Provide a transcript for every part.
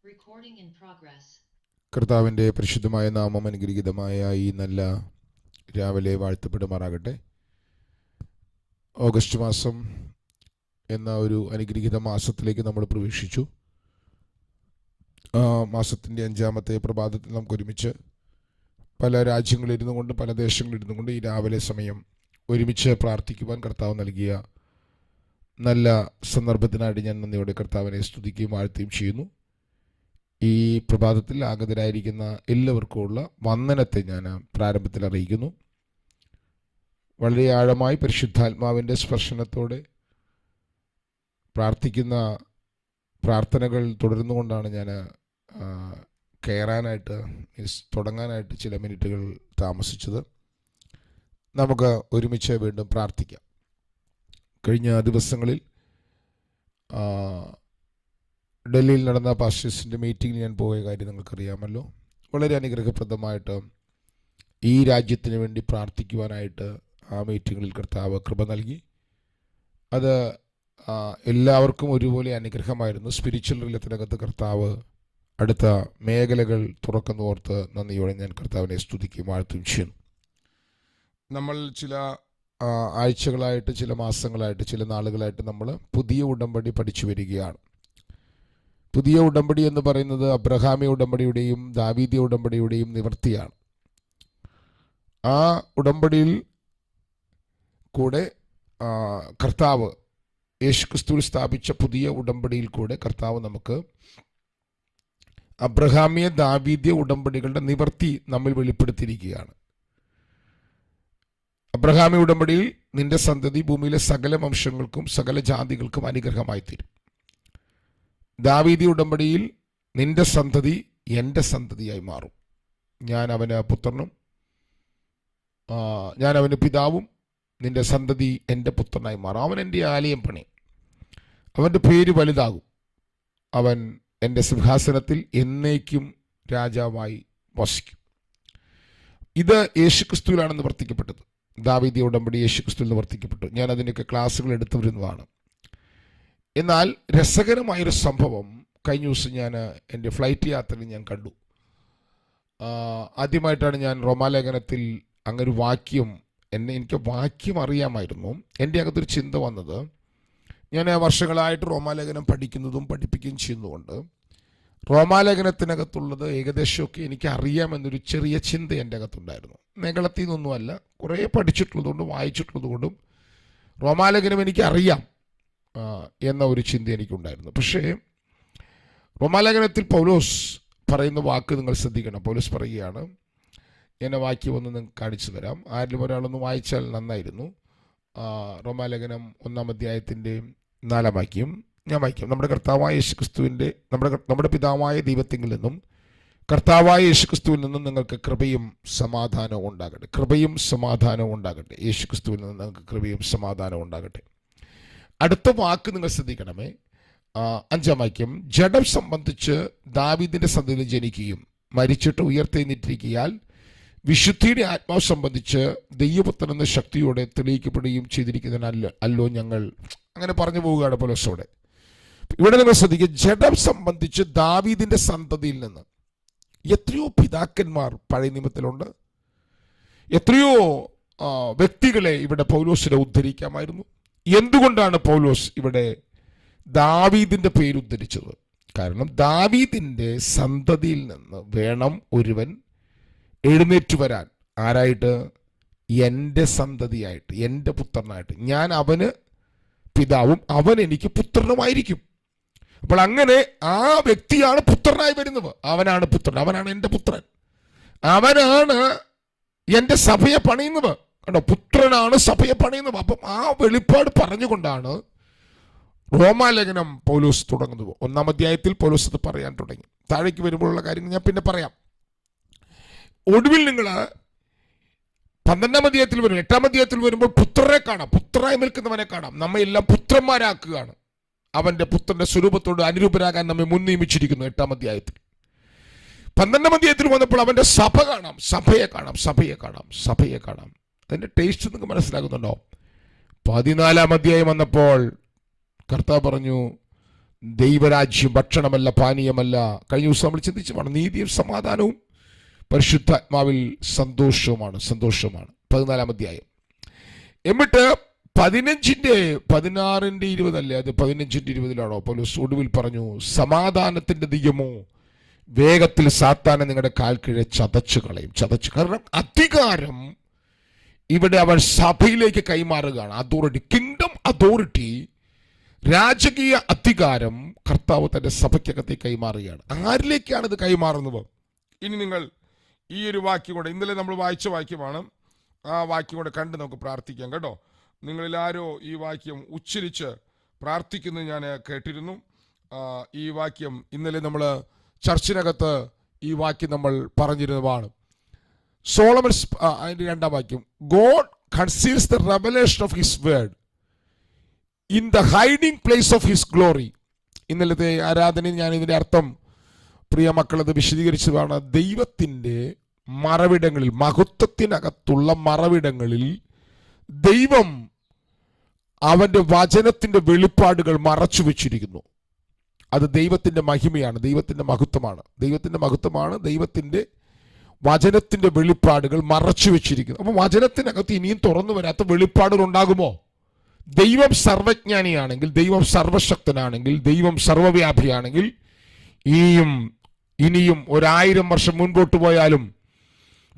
Recording in progress. കർത്താവിൻ്റെ പരിശുദ്ധമായ നാമം അനുഗ്രഹീതമായ ഈ നല്ല രാവിലെ വാഴ്ത്തപ്പെടുമാറാകട്ടെ. ഓഗസ്റ്റ് മാസം എന്ന ഒരു അനുഗ്രഹീത മാസത്തിലേക്ക് നമ്മൾ പ്രവേശിച്ചു. മാസത്തിൻ്റെ 5-ാമത്തെ പ്രഭാതത്തിൽ നമുക്ക് ഒരുമിച്ച് പല രാജ്യങ്ങളിലിരുന്നു കൊണ്ട് പല ദേശങ്ങളിലിരുന്നു കൊണ്ട് ഈ രാവിലെ സമയം ഒരുമിച്ച് പ്രാർത്ഥിക്കുവാൻ കർത്താവ് നൽകിയ നല്ല സന്ദർഭത്തിനായിട്ട് ഞാൻ നന്ദിയോടെ കർത്താവിനെ സ്തുതിക്കുകയും വാഴ്ത്തുകയും ചെയ്യുന്നു. ഈ പ്രഭാതത്തിൽ ആഗതരായിരിക്കുന്ന എല്ലാവർക്കുമുള്ള വന്ദനത്തെ ഞാൻ പ്രാരംഭത്തിൽ അറിയിക്കുന്നു. വളരെ ആഴമായി പരിശുദ്ധാത്മാവിൻ്റെ സ്പർശനത്തോടെ പ്രാർത്ഥിക്കുന്ന പ്രാർത്ഥനകൾ തുടർന്നുകൊണ്ടാണ് ഞാൻ തുടങ്ങാനായിട്ട് ചില മിനിറ്റുകൾ താമസിച്ചത്. നമുക്ക് ഒരുമിച്ച് വീണ്ടും പ്രാർത്ഥിക്കാം. കഴിഞ്ഞ ദിവസങ്ങളിൽ ഡൽഹിയിൽ നടന്ന പാസ്റ്റേഴ്സിൻ്റെ മീറ്റിങ്ങിൽ ഞാൻ പോയ കാര്യം നിങ്ങൾക്കറിയാമല്ലോ. വളരെ അനുഗ്രഹപ്രദമായിട്ട് ഈ രാജ്യത്തിന് വേണ്ടി പ്രാർത്ഥിക്കുവാനായിട്ട് ആ മീറ്റിങ്ങിൽ കർത്താവ് കൃപ നൽകി. അത് എല്ലാവർക്കും ഒരുപോലെ അനുഗ്രഹമായിരുന്നു. സ്പിരിച്വൽ റിലത്തിനകത്ത് കർത്താവ് അടുത്ത മേഖലകൾ തുറക്കുന്നോർത്ത് നന്ദിയോടെ ഞാൻ കർത്താവിനെ സ്തുതിക്കുകയും വാഴ്ത്തുകയും ചെയ്യുന്നു. നമ്മൾ ചില ആഴ്ചകളായിട്ട്, ചില മാസങ്ങളായിട്ട്, ചില നാളുകളായിട്ട് നമ്മൾ പുതിയ ഉടമ്പടി പഠിച്ചു വരികയാണ്. പുതിയ ഉടമ്പടി എന്ന് പറയുന്നത് അബ്രഹാമി ഉടമ്പടിയുടെയും ദാവീദീയ ഉടമ്പടിയുടെയും നിവൃത്തിയാണ്. ആ ഉടമ്പടിയിൽ കൂടെ കർത്താവ് യേശുക്രിസ്തുവിൽ സ്ഥാപിച്ച പുതിയ ഉടമ്പടിയിൽ കൂടെ കർത്താവ് നമുക്ക് അബ്രഹാമിയ ദാവീദീയ ഉടമ്പടികളുടെ നിവൃത്തി നമ്മിൽ വെളിപ്പെടുത്തിയിരിക്കുകയാണ്. അബ്രഹാമി ഉടമ്പടിയിൽ നിന്റെ സന്തതി ഭൂമിയിലെ സകല വംശങ്ങൾക്കും സകല ജാതികൾക്കും അനുഗ്രഹമായി തീരും. ദാവീദീയ ഉടമ്പടിയിൽ നിന്റെ സന്തതി എൻ്റെ സന്തതിയായി മാറും. ഞാൻ അവന് പുത്രനും ഞാൻ അവന് പിതാവും, നിന്റെ സന്തതി എൻ്റെ പുത്രനായി മാറും. അവൻ എൻ്റെ ആലയം പണി, അവൻ്റെ പേര് വലുതാകും. അവൻ എൻ്റെ സിംഹാസനത്തിൽ എന്നേക്കും രാജാവായി വസിക്കും. ഇത് യേശുക്രിസ്തുവിലാണ് നിവർത്തിക്കപ്പെട്ടത്. ദാവീദീയ ഉടമ്പടി യേശുക്രിസ്തുവിൽ നിവർത്തിക്കപ്പെട്ടു. ഞാൻ അതിൻ്റെയൊക്കെ ക്ലാസ്സുകൾ എടുത്തു വരുന്നതാണ്. എന്നാൽ രസകരമായൊരു സംഭവം കഴിഞ്ഞ ദിവസം ഞാൻ എൻ്റെ ഫ്ലൈറ്റ് യാത്രയിൽ ഞാൻ കണ്ടു. ആദ്യമായിട്ടാണ് ഞാൻ റോമാലേഖനത്തിൽ അങ്ങനൊരു വാക്യം, എനിക്ക് വാക്യം അറിയാമായിരുന്നു. എൻ്റെ അകത്തൊരു ചിന്ത വന്നത്, ഞാൻ വർഷങ്ങളായിട്ട് റോമാലേഖനം പഠിക്കുന്നതും പഠിപ്പിക്കുകയും ചെയ്യുന്നതുകൊണ്ട് റോമാലേഖനത്തിനകത്തുള്ളത് ഏകദേശമൊക്കെ എനിക്ക് അറിയാമെന്നൊരു ചെറിയ ചിന്ത എൻ്റെ അകത്തുണ്ടായിരുന്നു. നികളത്തിൽ നിന്നൊന്നുമല്ല, കുറേ പഠിച്ചിട്ടുള്ളതുകൊണ്ടും വായിച്ചിട്ടുള്ളതുകൊണ്ടും റോമാലേഖനം എനിക്ക് അറിയാം എന്ന ഒരു ചിന്ത എനിക്കുണ്ടായിരുന്നു. പക്ഷേ റോമാലേഖനത്തിൽ പൗലോസ് പറയുന്ന വാക്ക് നിങ്ങൾ ശ്രദ്ധിക്കണം. പൗലോസ് പറയുകയാണ്, എന്നെ വാക്യം ഒന്ന് നിങ്ങൾക്ക് കാണിച്ചു തരാം. ആരിലും ഒരാളൊന്ന് വായിച്ചാൽ നന്നായിരുന്നു. റോമാലേഖനം 1-ാം അധ്യായത്തിൻ്റെ 4-ാം വാക്യം ഞാൻ വായിക്കാം. നമ്മുടെ കർത്താവായ യേശുക്രിസ്തുവിൻ്റെ നമ്മുടെ പിതാവായ ദൈവത്തിൽ നിന്നും കർത്താവായ യേശുക്രിസ്തുവിൽ നിന്നും നിങ്ങൾക്ക് കൃപയും സമാധാനവും ഉണ്ടാകട്ടെ. കൃപയും സമാധാനവും ഉണ്ടാകട്ടെ. യേശുക്രിസ്തുവിൽ നിന്ന് നിങ്ങൾക്ക് കൃപയും സമാധാനവും ഉണ്ടാകട്ടെ. അടുത്ത വാക്ക് നിങ്ങൾ ശ്രദ്ധിക്കണമേ. 5-ാം വാക്യം, ജഡം സംബന്ധിച്ച് ദാവീദിന്റെ സന്തതിയിൽ ജനിക്കുകയും മരിച്ചിട്ട് ഉയർത്തെഴുന്നേറ്റിരിക്കയാൽ വിശുദ്ധിയുടെ ആത്മാവ് സംബന്ധിച്ച് ദൈവപുത്രൻ എന്ന ശക്തിയോടെ തെളിയിക്കപ്പെടുകയും ചെയ്തിരിക്കുന്നതിനല്ലോ ഞങ്ങൾ. അങ്ങനെ പറഞ്ഞു പോവുകയാണ് പൗലോസോടെ. ഇവിടെ നിങ്ങൾ ശ്രദ്ധിക്കുക, ജഡം സംബന്ധിച്ച് ദാവീദിന്റെ സന്തതിയിൽ നിന്ന് എത്രയോ പിതാക്കന്മാർ പഴയ നിയമത്തിലുണ്ട്. എത്രയോ വ്യക്തികളെ ഇവിടെ പൗലോസിനെ ഉദ്ധരിക്കാമായിരുന്നു. എന്തുകൊണ്ടാണ് പൗലോസ് ഇവിടെ ദാവീദിന്റെ പേര് ഉദ്ധരിച്ചത്? കാരണം ദാവീദിന്റെ സന്തതിയിൽ നിന്ന് വേണം ഒരുവൻ എഴുന്നേറ്റ് വരാൻ. ആരായിട്ട്? എൻ്റെ സന്തതിയായിട്ട്, എൻ്റെ പുത്രനായിട്ട്. ഞാൻ അവന് പിതാവും അവൻ എനിക്ക് പുത്രനുമായിരിക്കും. അപ്പോൾ അങ്ങനെ ആ വ്യക്തിയാണ് പുത്രനായി വരുന്നത്. അവനാണ് പുത്രൻ, അവനാണ് എൻ്റെ പുത്രൻ, അവനാണ് എൻ്റെ സഭയെ പണിയുന്നത്. കണ്ടോ, പുത്രനാണ് സഭയെ പണിയുന്നത്. അപ്പം ആ വെളിപ്പാട് പറഞ്ഞുകൊണ്ടാണ് റോമാലേഖനം പൗലോസ് തുടങ്ങുന്നത്. 1-ാം അധ്യായത്തിൽ പൗലോസ് അത് പറയാൻ തുടങ്ങി. താഴേക്ക് വരുമ്പോഴുള്ള കാര്യങ്ങൾ ഞാൻ പിന്നെ പറയാം. ഒടുവിൽ നിങ്ങൾ 12-ാം അധ്യായത്തിൽ വരും, 8-ാം അധ്യായത്തിൽ വരുമ്പോൾ പുത്രനെ കാണാം, പുത്രനായി നിൽക്കുന്നവനെ കാണാം. നമ്മയെല്ലാം പുത്രന്മാരാക്കുകയാണ്. അവൻ്റെ പുത്രന്റെ സ്വരൂപത്തോട് അനുരൂപരാകാൻ നമ്മെ മുൻ നിയമിച്ചിരിക്കുന്നു. 8-ാം അധ്യായത്തിൽ 12-ാം അധ്യായത്തിൽ വന്നപ്പോൾ അവൻ്റെ സഭ കാണാം, സഭയെ കാണാം, സഭയെ കാണാം, സഭയെ കാണാം. അതിൻ്റെ ടേസ്റ്റ് നിങ്ങൾക്ക് മനസ്സിലാകുന്നുണ്ടോ? 14-ാം അധ്യായം വന്നപ്പോൾ കർത്താവ് പറഞ്ഞു, ദൈവരാജ്യം ഭക്ഷണമല്ല, പാനീയമല്ല. കഴിഞ്ഞ ദിവസം നമ്മൾ ചിന്തിച്ചുമാണ് നീതിയും സമാധാനവും പരിശുദ്ധാത്മാവിൽ സന്തോഷവുമാണ്. 14-ാം അധ്യായം. എന്നിട്ട് 16-20 അല്ലേ, അത് 15-20 പൗലോസ് ഒടുവിൽ പറഞ്ഞു, സമാധാനത്തിന്റെ ദൈവമോ വേഗത്തിൽ സാത്താനെ നിങ്ങളുടെ കാൽ കീഴെ ചതച്ചു കളയും. കാരണം അധികാരം ഇവിടെ അവൻ സഭയിലേക്ക് കൈമാറുകയാണ്. അതോറിറ്റി, കിങ്ഡം അതോറിറ്റി, രാജകീയ അധികാരം കർത്താവ് തന്റെ സഭയ്ക്കകത്തേക്ക് കൈമാറുകയാണ്. ആരിലേക്കാണ് ഇത് കൈമാറുന്നത്? ഇനി നിങ്ങൾ ഈ ഒരു വാക്യം കൂടെ, ഇന്നലെ നമ്മൾ വായിച്ച വാക്യമാണ്, ആ വാക്യം കൂടെ കണ്ട് നമുക്ക് പ്രാർത്ഥിക്കാം കേട്ടോ. നിങ്ങളിൽ ആരോ ഈ വാക്യം ഉച്ചരിച്ച് പ്രാർത്ഥിക്കുന്നത് ഞാൻ കേട്ടിരുന്നു. ഈ വാക്യം ഇന്നലെ നമ്മൾ ചർച്ചിനകത്ത് ഈ വാക്യം നമ്മൾ പറഞ്ഞിരുന്നതാണ്. സോളമൻ അതിൻ്റെ 2-ാം വാക്യം, God conceals the revelation of his word in the hiding place of his glory. ഇന്നലത്തെ ആരാധനയിൽ ഞാൻ ഇതിൻ്റെ അർത്ഥം പ്രിയ മക്കളത് വിശദീകരിച്ചതാണ്. ദൈവത്തിൻ്റെ മറവിടങ്ങളിൽ, മഹത്വത്തിനകത്തുള്ള മറവിടങ്ങളിൽ ദൈവം അവൻ്റെ വചനത്തിൻ്റെ വെളിപ്പാടുകൾ മറച്ചു വെച്ചിരിക്കുന്നു. അത് ദൈവത്തിൻ്റെ മഹിമയാണ്, ദൈവത്തിൻ്റെ മഹത്വമാണ്. ദൈവത്തിൻ്റെ വചനത്തിൻ്റെ വെളിപ്പാടുകൾ മറച്ചു വെച്ചിരിക്കുന്നു. അപ്പോൾ വചനത്തിനകത്ത് ഇനിയും തുറന്നു വരാത്ത വെളിപ്പാടുകൾ ഉണ്ടാകുമോ? ദൈവം സർവജ്ഞാനിയാണെങ്കിൽ, ദൈവം സർവശക്തനാണെങ്കിൽ, ദൈവം സർവവ്യാപിയാണെങ്കിൽ ഇനിയും 1000 വർഷം മുൻപോട്ട് പോയാലും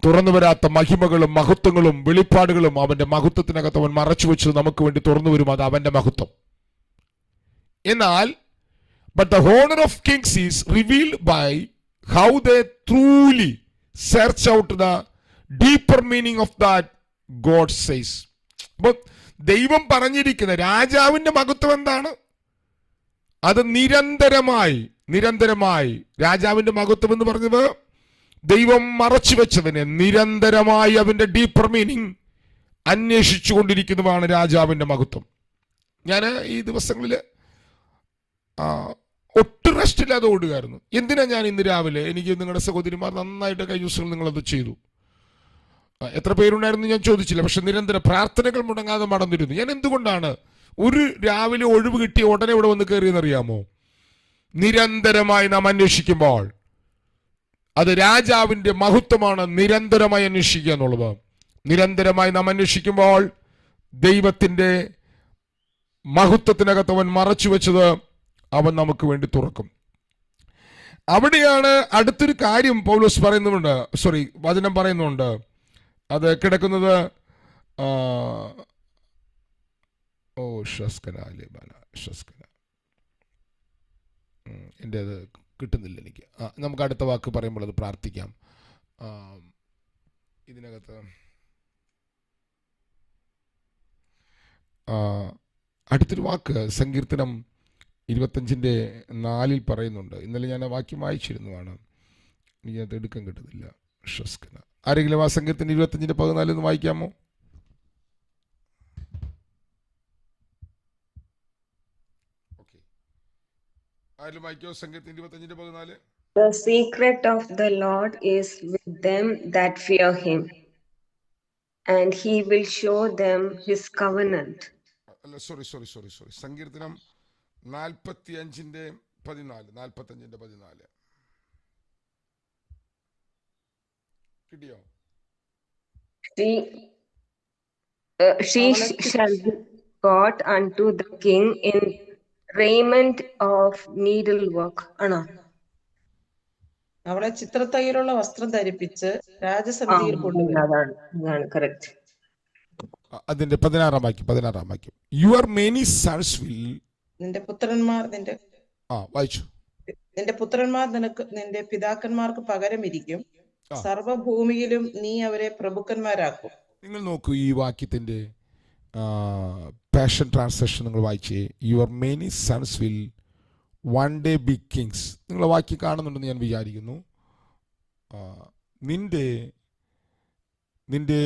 തുറന്നു വരാത്ത മഹിമകളും മഹത്വങ്ങളും വെളിപ്പാടുകളും അവന്റെ മഹത്വത്തിനകത്ത് അവൻ മറച്ചു വെച്ചത് നമുക്ക് വേണ്ടി തുറന്നു വരും. അത് അവന്റെ മഹത്വം. എന്നാൽ but the honor of kings is revealed by how they truly search out the deeper meaning of that God says. അപ്പോൾ ദൈവം പറഞ്ഞിരിക്കുന്ന രാജാവിന്റെ മഹത്വം എന്താണ്? അത് നിരന്തരമായി രാജാവിന്റെ മഹത്വം എന്ന് പറഞ്ഞത് ദൈവം മറച്ചു വെച്ചതിനെ നിരന്തരമായി അവന്റെ ഡീപ്പർ മീനിങ് അന്വേഷിച്ചു കൊണ്ടിരിക്കുന്നതാണ് രാജാവിന്റെ മഹത്വം. ഞാൻ ഈ ദിവസങ്ങളിൽ ഒട്ടും റെസ്റ്റ് ഇല്ലാതെ ഓടുകയായിരുന്നു. എന്തിനാ ഞാൻ ഇന്ന് രാവിലെ, എനിക്ക് നിങ്ങളുടെ സഹോദരിമാർ നന്നായിട്ട് കഴിഞ്ഞ ദിവസങ്ങൾ നിങ്ങളത് ചെയ്തു. എത്ര പേരുണ്ടായിരുന്നു ഞാൻ ചോദിച്ചില്ല, പക്ഷെ നിരന്തര പ്രാർത്ഥനകൾ മുടങ്ങാതെ നടന്നിരുന്നു. ഞാൻ എന്തുകൊണ്ടാണ് ഒരു രാവിലെ ഒഴിവ് കിട്ടിയ ഉടനെ ഇവിടെ വന്ന് കയറിയെന്നറിയാമോ? നിരന്തരമായി നാം അന്വേഷിക്കുമ്പോൾ അത് രാജാവിന്റെ മഹത്വമാണ്. നിരന്തരമായി അന്വേഷിക്കുക എന്നുള്ളത്. നിരന്തരമായി നാം അന്വേഷിക്കുമ്പോൾ ദൈവത്തിന്റെ മഹത്വത്തിനകത്ത് അവൻ മറച്ചു വെച്ചത് അവൻ നമുക്ക് വേണ്ടി തുറക്കും. അവിടെയാണ് അടുത്തൊരു കാര്യം പൗലോസ് പറയുന്നുണ്ട്, വചനം പറയുന്നുണ്ട്. അത് കിടക്കുന്നത് എൻ്റെ അത് കിട്ടുന്നില്ല എനിക്ക്. നമുക്ക് അടുത്ത വാക്ക് പറയുമ്പോൾ അത് പ്രാർത്ഥിക്കാം. ഇതിനകത്ത് അടുത്തൊരു വാക്ക് സങ്കീർത്തനം 25:4 പറയുന്നുണ്ട്. ഇന്നലെ ഞാൻ ആ വാക്യം വായിച്ചിരുന്നതാണ്, എനിക്കത് എടുക്കാൻ കിട്ടുന്നില്ല. ആരെങ്കിലും ആ സങ്കീർത്തനം 25:14 ഒന്ന് വായിക്കാമോ? ആരെങ്കിലും വായിക്കോ? സങ്കീർത്തനം 25:14. The secret of the Lord is with them that fear him, and he will show them his covenant. Sorry. സങ്കീർത്തനം 45:14 കിട്ടിയോ? She shall be brought unto the king in raiment of needlework. ആണോ? അവളെ ചിത്രത്തയ്യലുള്ള വസ്ത്രം ധരിപ്പിച്ച് രാജസന്നിധിയിൽ കൊണ്ടുവരും. അതാണ് കറക്റ്റ്. അതിന്റെ 16-ാം വാക്യം. യുവർ മെനി സൺസ് വിൽ, നിന്റെ പുത്രന്മാർ നിനക്ക് നിന്റെ പിതാക്കന്മാർക്ക് പകരം ഇരിക്കും, സർവഭൂമിയിലും നീ അവരെ പ്രഭുക്കന്മാരാക്കും. നിങ്ങൾ നോക്കൂ, ഈ വാക്യത്തിന്റെ പാഷൻ ട്രാൻസ്ലേഷൻ നിങ്ങൾ വായിച്ചേ. Your many sons will one day be Kings. നിങ്ങൾ വാക്യം കാണുന്നുണ്ടെന്ന് ഞാൻ വിചാരിക്കുന്നു. നിന്റെ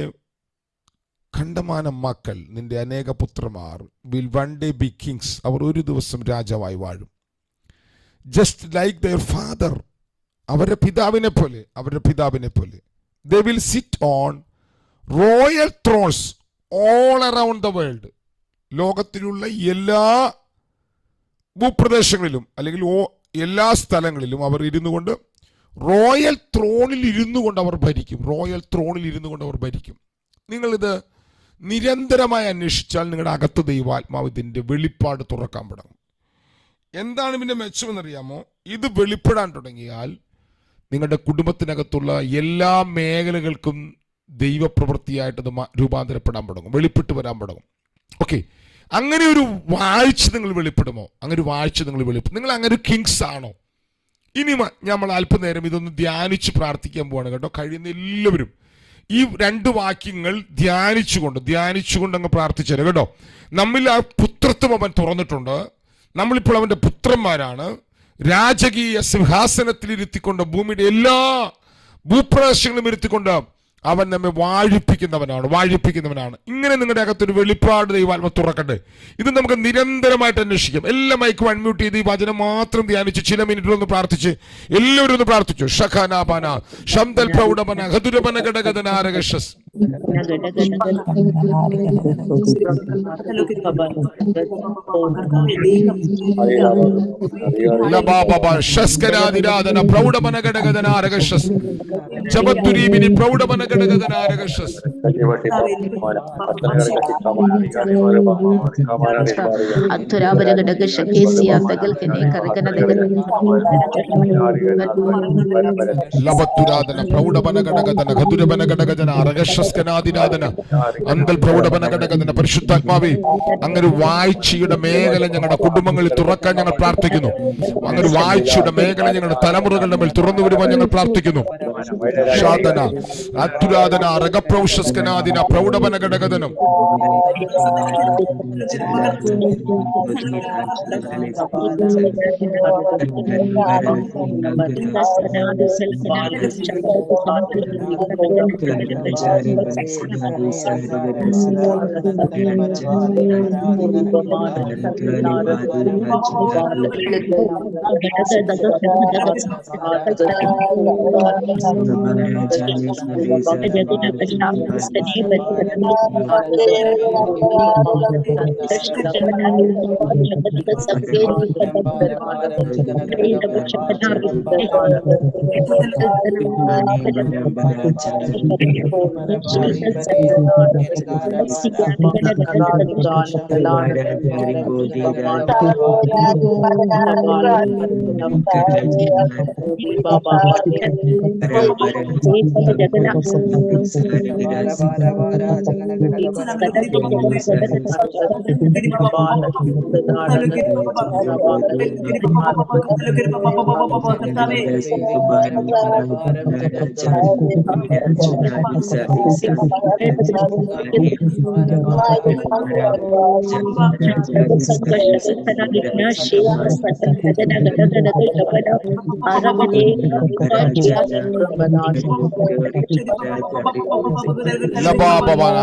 ഖണ്ഡമാനം മക്കൾ, നിന്റെ അനേക പുത്രന്മാർ will one day be kings. അവർ ഒരു ദിവസം രാജാവായി വാഴും. ജസ്റ്റ് ലൈക്ക് ദയർ ഫാദർ, അവരുടെ പിതാവിനെ പോലെ. They will sit on royal Thrones all around the world. ലോകത്തിലുള്ള എല്ലാ ഭൂപ്രദേശങ്ങളിലും അല്ലെങ്കിൽ എല്ലാ സ്ഥലങ്ങളിലും അവർ ഇരുന്നു കൊണ്ട് റോയൽ ത്രോണിൽ ഇരുന്നു കൊണ്ട് അവർ ഭരിക്കും. റോയൽ ത്രോണിൽ ഇരുന്നു കൊണ്ട് അവർ ഭരിക്കും. നിങ്ങളിത് നിരന്തരമായി അന്വേഷിച്ചാൽ നിങ്ങളുടെ അകത്ത് ദൈവാത്മാവ് ഇതിൻ്റെ വെളിപ്പാട് തുറക്കാൻ തുടങ്ങും. എന്താണ് ഇതിൻ്റെ മെച്ചമെന്നറിയാമോ? ഇത് വെളിപ്പെടാൻ തുടങ്ങിയാൽ നിങ്ങളുടെ കുടുംബത്തിനകത്തുള്ള എല്ലാ മേഖലകൾക്കും ദൈവപ്രവൃത്തിയായിട്ട് ഇത് രൂപാന്തരപ്പെടാൻ തുടങ്ങും, വെളിപ്പെട്ട് വരാൻ തുടങ്ങും. ഓക്കെ, അങ്ങനെ ഒരു വാഴ്ച നിങ്ങൾ വെളിപ്പെടുമോ? അങ്ങനെ ഒരു വാഴ്ച നിങ്ങൾ വെളിപ്പെടും. നിങ്ങൾ അങ്ങനെ ഒരു കിങ്സ് ആണോ? ഇനി നമ്മൾ അല്പനേരം ഇതൊന്ന് ധ്യാനിച്ച് പ്രാർത്ഥിക്കാൻ പോവാണ് കേട്ടോ. കഴിയുന്ന എല്ലാവരും ഈ 2 വാക്യങ്ങൾ ധ്യാനിച്ചുകൊണ്ട് അങ്ങ് പ്രാർത്ഥിച്ചേരും കേട്ടോ. നമ്മിൽ ആ പുത്രത്വം അവൻ തുറന്നിട്ടുണ്ട്. നമ്മളിപ്പോൾ അവൻ്റെ പുത്രന്മാരാണ്. രാജകീയ സിംഹാസനത്തിൽ ഇരുത്തിക്കൊണ്ട് ഭൂമിയുടെ എല്ലാ ഭൂപ്രദേശങ്ങളും ഇരുത്തിക്കൊണ്ട് അവൻ നമ്മെ വാഴിപ്പിക്കുന്നവനാണ്. ഇങ്ങനെ നിങ്ങളുടെ അകത്തൊരു വെളിപ്പാട് ദൈവാത്മ തുറക്കട്ടെ. ഇത് നമുക്ക് നിരന്തരമായിട്ട് അന്വേഷിക്കാം. എല്ലാ മൈക്കും അൺമ്യൂട്ട് ചെയ്ത് ഈ വചനം മാത്രം ധ്യാനിച്ച് ചില മിനിറ്റിലൊന്ന് പ്രാർത്ഥിച്ച് എല്ലാവരും ഒന്ന് പ്രാർത്ഥിച്ചു. ഷഖാനാപന ശംദൽ പ്രൗഢപന ഹതുരപന ഘടകദനാരകശസ് ശസ്കരാദിരാധന പ്രൗഢപന ഘടകദനാരകശസ് ജപത്തുരീബിനി പ്രൗഢപന ഘടകദനാരകശസ് അത്തുരാപര ഘടക ശകേസിയ തകൽ കനെ കരകന ലബത്തുരാധന പ്രൗഢപന ഘടകദന ഖതുരപന ഘടകദന അരകശസ്കനാദിനാദന അന്തൽ പ്രൗഢപന ഘടകദന. പരിശുദ്ധാത്മാവേ, അങ്ങനെ വാഴ്ചയുടെ മേഖല ഞങ്ങളുടെ കുടുംബങ്ങളിൽ തുറക്കാൻ ഞങ്ങൾ പ്രാർത്ഥിക്കുന്നു. അങ്ങനെ വാഴ്ചയുടെ മേഖല ഞങ്ങളുടെ തലമുറകളുടെ മേൽ തുറന്നു വരുവാൻ ഞങ്ങൾ പ്രാർത്ഥിക്കുന്നു. ഷാദന അത്തുരാധന രഗപ്രൗഷസ്കനാദിന പ്രൗഢപന ഘടകദനം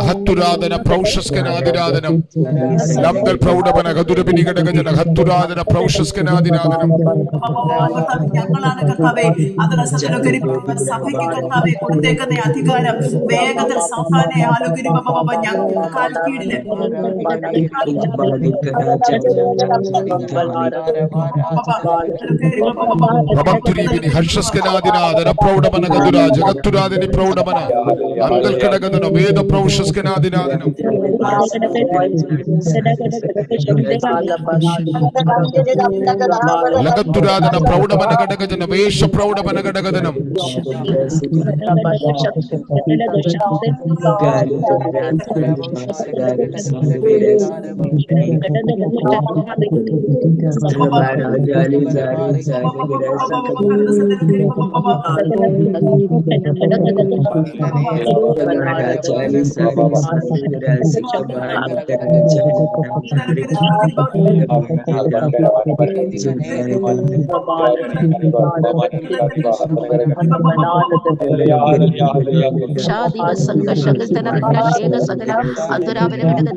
ഹത്തുരാധന പ്രൗഷസ്കനാദിരാധനം ലംബൽ പ്രൗഢപന ഖതുരപിനി ഘടകജന ഹത്തുരാധന പ്രൗഷസ്കനാദിരാധനം. ഞങ്ങളാണ് കർത്താവേ അതിനെ സഭയ്ക്ക് കർത്താവേ കൊടുത്തേക്കുന്ന അധികാരം വേഗത്തിൽ സാധാരണ ആലോചന ഞങ്ങൾക്ക് കാൽക്കീഴില് പ്രഭക്തുരീപിനി ഹർഷസ്കനാദിനാദന പ്രൗഢപന ഖതുരാ ജഗത്തുരാദിനി പ്രൗഢപന അന്തൽ ഘടകജന വേദ പ്രൗഷസ്കനാദിനാദനം ലഗത്തുരാധന പ്രൗഢപന ഘടകജന വേഷ പ്രൗഢപന ഘടകജനം ഷാദിക സംഘ ശകതന ശേഖ സകല അധുരാപര ഘടക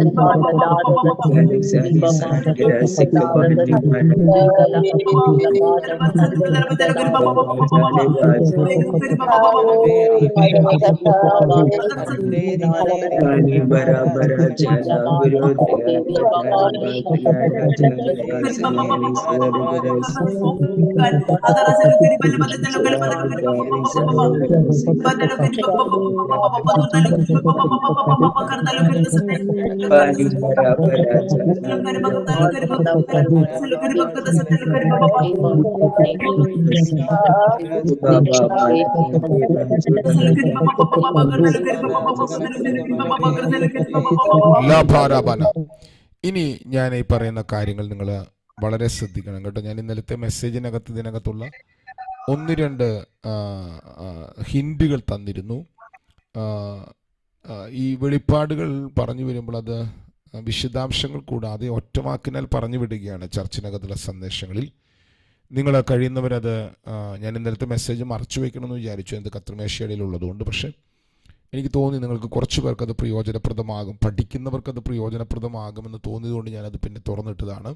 ഇനി ഞാൻ ഈ പറയുന്ന കാര്യങ്ങൾ നിങ്ങൾ വളരെ ശ്രദ്ധിക്കണം കേട്ടോ. ഞാൻ ഇന്നലത്തെ മെസ്സേജിനകത്ത് ഇതിനകത്തുള്ള 1-2 ഹിൻഡുകൾ തന്നിരുന്നു. ഈ വെളിപ്പാടുകൾ പറഞ്ഞു വരുമ്പോൾ അത് വിശദാംശങ്ങൾ കൂടാതെ ഒറ്റവാക്കിനാൽ പറഞ്ഞു വിടുകയാണ് ചർച്ചിനകത്തുള്ള സന്ദേശങ്ങളിൽ. നിങ്ങൾ കഴിയുന്നവരത് ഞാൻ ഇന്നലത്തെ മെസ്സേജ് മറച്ചു വയ്ക്കണമെന്ന് വിചാരിച്ചു, എന്ത് കത്രമേശയിലുള്ളതുകൊണ്ട്. പക്ഷേ എനിക്ക് തോന്നി നിങ്ങൾക്ക് കുറച്ച് പേർക്കത് പ്രയോജനപ്രദമാകും, പഠിക്കുന്നവർക്കത് പ്രയോജനപ്രദമാകുമെന്ന് തോന്നിയതുകൊണ്ട് ഞാനത് പിന്നെ തുറന്നിട്ടതാണ്.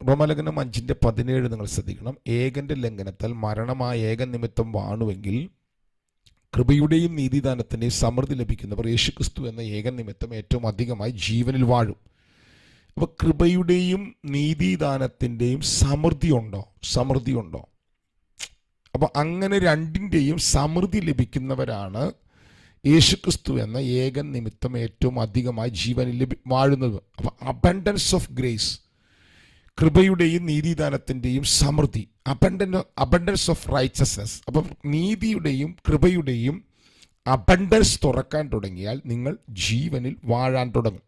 റോമാലേഖനം 5:17 നിങ്ങൾ ശ്രദ്ധിക്കണം. ഏകൻ്റെ ലംഘനത്താൽ മരണമായ ഏകൻ നിമിത്തം വാണുവെങ്കിൽ കൃപയുടെയും നീതിദാനത്തിൻ്റെയും സമൃദ്ധി ലഭിക്കുന്നവർ യേശുക്രിസ്തു എന്ന ഏകൻ നിമിത്തം ഏറ്റവും അധികമായി ജീവനിൽ വാഴും. അപ്പോൾ കൃപയുടെയും നീതിദാനത്തിൻ്റെയും സമൃദ്ധി ഉണ്ടോ? അപ്പോൾ അങ്ങനെ രണ്ടിൻ്റെയും സമൃദ്ധി ലഭിക്കുന്നവരാണ് യേശുക്രിസ്തു എന്ന ഏകൻ നിമിത്തം ഏറ്റവും അധികമായി ജീവനിൽ വാഴുന്നത്. അപ്പോൾ അബണ്ടൻസ് ഓഫ് ഗ്രേസ്, കൃപയുടെയും നീതിദാനത്തിൻ്റെയും സമൃദ്ധി, അബണ്ടൻസ് ഓഫ് റൈച്ചസ്നസ്. അപ്പം നീതിയുടെയും കൃപയുടെയും അബണ്ടൻസ് തുറക്കാൻ തുടങ്ങിയാൽ നിങ്ങൾ ജീവനിൽ വാഴാൻ തുടങ്ങും.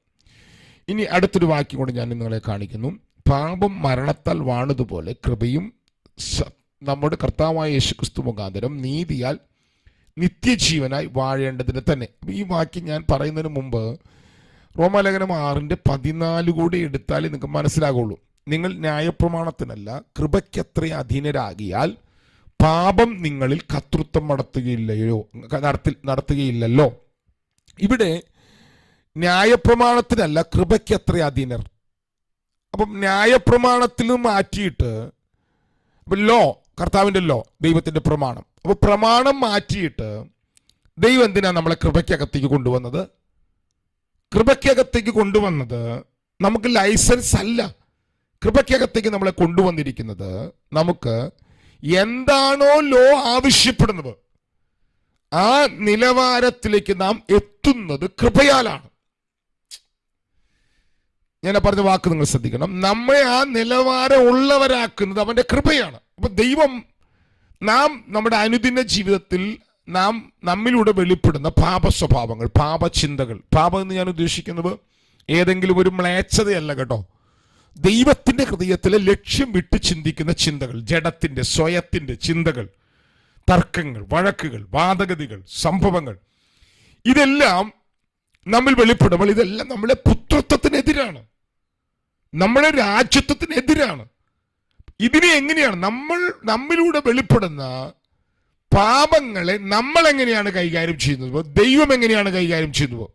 ഇനി അടുത്തൊരു വാക്യം കൊണ്ട് ഞാൻ നിങ്ങളെ കാണിക്കുന്നു. പാപം മരണത്താൽ വാണതുപോലെ കൃപയും നമ്മുടെ കർത്താവായ യേശുക്രിസ്തു മുഖാന്തരം നീതിയാൽ നിത്യജീവനായി വാഴേണ്ടതിന് തന്നെ. ഈ വാക്യം ഞാൻ പറയുന്നതിന് മുമ്പ് റോമാലേഖനം 6:14 കൂടി എടുത്താലേ നിങ്ങൾക്ക് മനസ്സിലാകുള്ളൂ. നിങ്ങൾ ന്യായപ്രമാണത്തിനല്ല കൃപയ്ക്കത്ര അധീനരാകിയാൽ പാപം നിങ്ങളിൽ കർത്തൃത്വം നടത്തുകയില്ലല്ലോ. ഇവിടെ ന്യായപ്രമാണത്തിനല്ല കൃപയ്ക്കത്ര അധീനർ. അപ്പം ന്യായപ്രമാണത്തിലും മാറ്റിയിട്ട് ലോ, കർത്താവിൻ്റെ ലോ, ദൈവത്തിൻ്റെ പ്രമാണം. അപ്പോൾ പ്രമാണം മാറ്റിയിട്ട് ദൈവം എന്തിനാണ് നമ്മളെ കൃപയ്ക്കകത്തേക്ക് കൊണ്ടുവന്നത്? കൃപയ്ക്കകത്തേക്ക് കൊണ്ടുവന്നത് നമുക്ക് ലൈസൻസ് അല്ല. കൃപയ്ക്കകത്തേക്ക് നമ്മളെ കൊണ്ടുവന്നിരിക്കുന്നത് നമുക്ക് എന്താണോ ലോ ആവശ്യപ്പെടുന്നത് ആ നിലവാരത്തിലേക്ക് നാം എത്തുന്നത് കൃപയാലാണ്. ഞാൻ പറഞ്ഞ വാക്ക് നിങ്ങൾ ശ്രദ്ധിക്കണം. നമ്മെ ആ നിലവാരം ഉള്ളവരാക്കുന്നത് അവൻ്റെ കൃപയാണ്. അപ്പൊ ദൈവം നമ്മുടെ അനുദിന ജീവിതത്തിൽ നമ്മിലൂടെ വെളിപ്പെടുന്ന പാപ സ്വഭാവങ്ങൾ, പാപചിന്തകൾ, പാപം എന്ന് ഞാൻ ഉദ്ദേശിക്കുന്നത് ഏതെങ്കിലും ഒരു മ്ലേച്ഛതയല്ല കേട്ടോ. ദൈവത്തിൻ്റെ ഹൃദയത്തിലെ ലക്ഷ്യം വിട്ട് ചിന്തിക്കുന്ന ചിന്തകൾ, ജഡത്തിൻ്റെ സ്വയത്തിൻ്റെ ചിന്തകൾ, തർക്കങ്ങൾ, വഴക്കുകൾ, വാദഗതികൾ, സംഭവങ്ങൾ, ഇതെല്ലാം നമ്മിൽ വെളിപ്പെടുമ്പോൾ ഇതെല്ലാം നമ്മളെ പുത്രത്വത്തിനെതിരാണ്, നമ്മളെ രാജ്യത്വത്തിനെതിരാണ്. ഇതിനെ എങ്ങനെയാണ് നമ്മിലൂടെ വെളിപ്പെടുന്ന പാപങ്ങളെ നമ്മൾ എങ്ങനെയാണ് കൈകാര്യം ചെയ്യുന്നത്? ദൈവം എങ്ങനെയാണ് കൈകാര്യം ചെയ്യുന്നത്?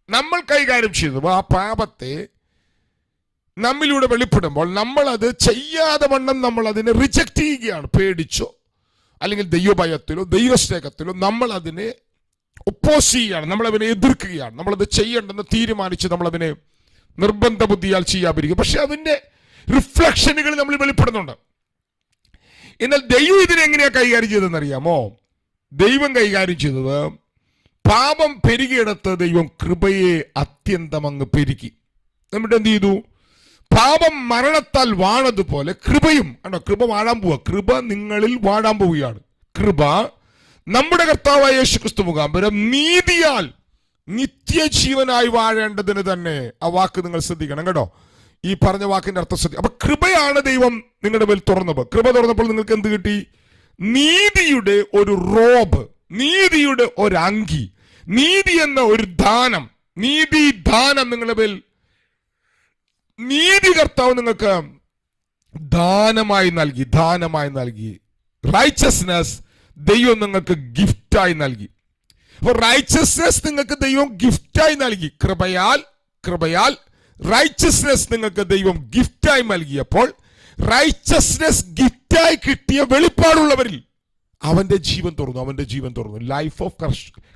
നമ്മൾ കൈകാര്യം ചെയ്യുന്നത് ആ പാപത്തെ നമ്മിലൂടെ വെളിപ്പെടുമ്പോൾ നമ്മളത് ചെയ്യാതെ വണ്ണം നമ്മൾ അതിനെ റിജക്റ്റ് ചെയ്യുകയാണ്. പേടിച്ചോ അല്ലെങ്കിൽ ദൈവഭയത്തിലോ ദൈവസ്നേഹത്തിലോ നമ്മൾ അതിനെ ഒപ്പോസ് ചെയ്യുകയാണ്, നമ്മളതിനെ എതിർക്കുകയാണ്. നമ്മളത് ചെയ്യേണ്ടെന്ന് തീരുമാനിച്ച് നമ്മളതിനെ നിർബന്ധ ബുദ്ധിയാൽ ചെയ്യാതിരിക്കും. പക്ഷെ അതിൻ്റെ റിഫ്ലക്ഷനുകൾ നമ്മൾ വെളിപ്പെടുന്നുണ്ട്. എന്നാൽ ദൈവം ഇതിനെങ്ങനെയാണ് കൈകാര്യം ചെയ്തതെന്നറിയാമോ? ദൈവം കൈകാര്യം ചെയ്തത് പാപം പെരുകിയെടുത്ത് ദൈവം കൃപയെ അത്യന്തം അങ്ങ് പെരുക്കി. എന്നിട്ട് എന്ത് ചെയ്തു? പാപം മരണത്താൽ വാണതുപോലെ കൃപയും, കണ്ടോ, കൃപ വാഴാൻ പോവുക. കൃപ നിങ്ങളിൽ വാഴാൻ പോവുകയാണ്. കൃപ നമ്മുടെ കർത്താവായ യേശുക്രിസ്തു മുഖാന്തരം നീതിയാൽ നിത്യജീവനായി വാഴേണ്ടതിന് തന്നെ. ആ വാക്ക് നിങ്ങൾ ശ്രദ്ധിക്കണം കേട്ടോ. ഈ പറഞ്ഞ വാക്കിന്റെ അർത്ഥം ശ്രദ്ധിക്കും. അപ്പൊ കൃപയാണ് ദൈവം നിങ്ങളുടെ മേൽ തുറന്നത്. കൃപ തുറന്നപ്പോൾ നിങ്ങൾക്ക് എന്ത് കിട്ടി? നീതിയുടെ ഒരു റോബ്, നീതിയുടെ ഒരു അങ്കി, നീതി എന്ന ഒരു ദാനം, നീതി ദാനം നിങ്ങളുടെ മേൽ, നീതി കർത്താവ് നിങ്ങൾക്ക് ദാനമായി നൽകി. റൈച്ചസ്നെസ് ദൈവം നിങ്ങൾക്ക് ഗിഫ്റ്റായി നൽകി. അപ്പോൾ റൈച്ചസ്നെസ് നിങ്ങൾക്ക് ദൈവം ഗിഫ്റ്റായി നൽകി. കൃപയാൽ റൈച്ചസ്നെസ് നിങ്ങൾക്ക് ദൈവം ഗിഫ്റ്റായി നൽകിയപ്പോൾ റൈച്ചസ്നെസ് ഗിഫ്റ്റായി കിട്ടിയ വെളിപ്പാടുള്ളവരിൽ അവന്റെ ജീവൻ തുറന്നു. ലൈഫ് ഓഫ്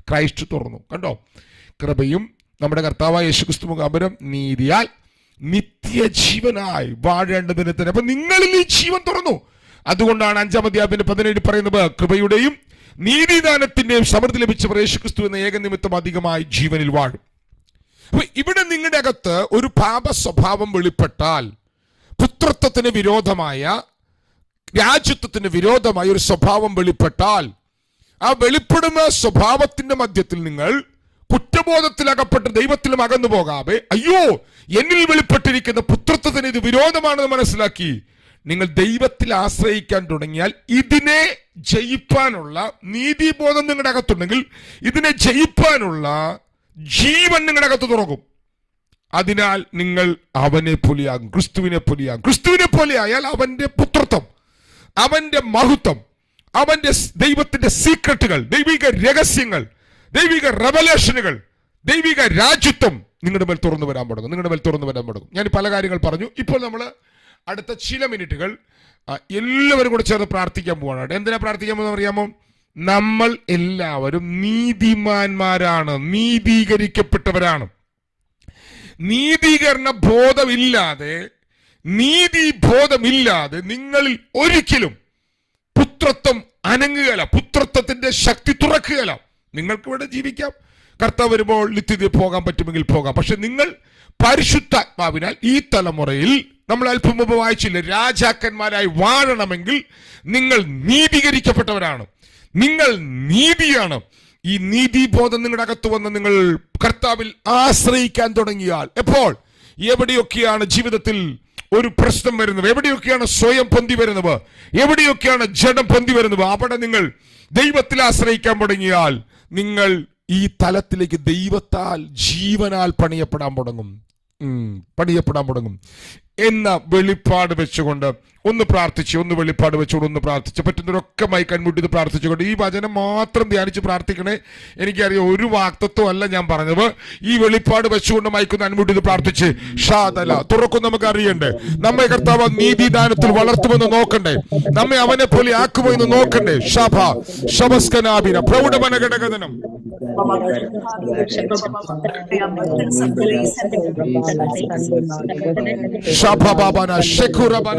ക്രൈസ്റ്റ് തുറന്നു. കണ്ടോ, കൃപയും നമ്മുടെ കർത്താവായ യേശുക്രിസ്തു മുഖാന്തരം നീതിയാൽ നിത്യജീവനായി വാഴേണ്ടതിന് തന്നെ. അപ്പൊ നിങ്ങളിൽ ഈ ജീവൻ തുറന്നു. അതുകൊണ്ടാണ് 5-ാം അധ്യായത്തിന്റെ 17 പറയുന്നത്, കൃപയുടെയും നീതിദാനത്തിന്റെയും സമൃദ്ധി ലഭിച്ചവർ യേശുക്രിസ്തു എന്ന ഏകനിമിത്തം അധികമായി ജീവനിൽ വാഴും. അപ്പൊ ഇവിടെ നിങ്ങളുടെ അകത്ത് ഒരു പാപ സ്വഭാവം വെളിപ്പെട്ടാൽ, പുത്രത്വത്തിന് വിരോധമായ, രാജ്യത്വത്തിന് വിരോധമായ ഒരു സ്വഭാവം വെളിപ്പെട്ടാൽ, ആ വെളിപ്പെടുന്ന സ്വഭാവത്തിന്റെ മധ്യത്തിൽ നിങ്ങൾ കുറ്റബോധത്തിലകപ്പെട്ട് ദൈവത്തിലും അകന്നു പോകാതെ, അയ്യോ എന്നിൽ വെളിപ്പെട്ടിരിക്കുന്ന പുത്രത്വത്തിന് ഇത് വിരോധമാണെന്ന് മനസ്സിലാക്കി നിങ്ങൾ ദൈവത്തിൽ ആശ്രയിക്കാൻ തുടങ്ങിയാൽ, ഇതിനെ ജയിപ്പാനുള്ള നീതിബോധം നിങ്ങളുടെ അകത്തുണ്ടെങ്കിൽ ഇതിനെ ജയിപ്പാനുള്ള ജീവൻ നിങ്ങളുടെ അകത്ത് തുറക്കും. അതിനാൽ നിങ്ങൾ അവനെ പോലെയാകും, ക്രിസ്തുവിനെ പോലെയായാൽ അവന്റെ പുത്രത്വം, അവന്റെ മഹത്വം, അവന്റെ ദൈവത്തിന്റെ സീക്രട്ടുകൾ, ദൈവിക രഹസ്യങ്ങൾ, ദൈവിക റെവലേഷനുകൾ, ദൈവിക രാജ്യത്വം നിങ്ങളുടെ മേൽ തുറന്നു വരാൻ തുടങ്ങും. ഞാൻ പല കാര്യങ്ങൾ പറഞ്ഞു. ഇപ്പോൾ നമ്മൾ അടുത്ത ചില മിനിറ്റുകൾ എല്ലാവരും കൂടെ ചേർന്ന് പ്രാർത്ഥിക്കാൻ പോവാണ്. എന്തിനാ പ്രാർത്ഥിക്കാൻ പോകുന്നത് അറിയാമോ? നമ്മൾ എല്ലാവരും നീതിമാന്മാരാണ്, നീതീകരിക്കപ്പെട്ടവരാണ്. നീതീകരണ ബോധമില്ലാതെ, നീതിബോധമില്ലാതെ നിങ്ങളിൽ ഒരിക്കലും പുത്രത്വം അനങ്ങുകയില്ല, പുത്രത്വത്തിന്റെ ശക്തി തുറക്കുകയില്ല. നിങ്ങൾക്ക് ഇവിടെ ജീവിക്കാം, കർത്താവ് വരുമ്പോൾ നിത്യത പോകാൻ പറ്റുമെങ്കിൽ പോകാം. പക്ഷെ നിങ്ങൾ പരിശുദ്ധാത്മാവിനാൽ ഈ തലമുറയിൽ, നമ്മൾ അല്പം മുമ്പ് വായിച്ചില്ല, രാജാക്കന്മാരായി വാഴണമെങ്കിൽ നിങ്ങൾ നീതീകരിക്കപ്പെട്ടവരാണ്, നിങ്ങൾ നീതിയാണ്. ഈ നീതിബോധം നിങ്ങളുടെ അകത്ത് വന്ന് നിങ്ങൾ കർത്താവിൽ ആശ്രയിക്കാൻ തുടങ്ങിയാൽ, എപ്പോൾ എവിടെയൊക്കെയാണ് ജീവിതത്തിൽ ഒരു പ്രശ്നം വരുന്നത്, എവിടെയൊക്കെയാണ് സ്വയം പൊന്തി വരുന്നത്, എവിടെയൊക്കെയാണ് ജഡം പൊന്തി വരുന്നത്, അവിടെ നിങ്ങൾ ദൈവത്തിൽ ആശ്രയിക്കാൻ തുടങ്ങിയാൽ നിങ്ങൾ ഈ തലത്തിലേക്ക് ദൈവത്താൽ ജീവനാൽ പണിയപ്പെടാൻ തുടങ്ങും എന്ന വെളിപ്പാട് വെച്ചുകൊണ്ട് ഒന്ന് വെളിപ്പാട് വെച്ചുകൊണ്ട് ഒന്ന് പ്രാർത്ഥിച്ച്, പറ്റുന്നവരൊക്കെ കൺമുട്ടി പ്രാർത്ഥിച്ചുകൊണ്ട് ഈ വചനം മാത്രം ധ്യാനിച്ച് പ്രാർത്ഥിക്കണേ. എനിക്കറിയാം, ഒരു വാക്തത്വം അല്ല ഞാൻ പറഞ്ഞത്. ഈ വെളിപ്പാട് വെച്ചുകൊണ്ട് മയക്കുന്ന അൻമുട്ടി പ്രാർത്ഥിച്ച് ഷാദല തുറക്കും. നമുക്ക് അറിയണ്ടേ, നമ്മെ കർത്താവ് നീതിദാനത്തിൽ വളർത്തുമെന്ന് നോക്കണ്ടേ, നമ്മെ അവനെ പോലെ ആക്കുമോ എന്ന് നോക്കണ്ടേ. ഷഭ ശബസ്കനാഭിന പ്രൗഢമനഘടകഥനം ഷഭബാബന ശഖുരബന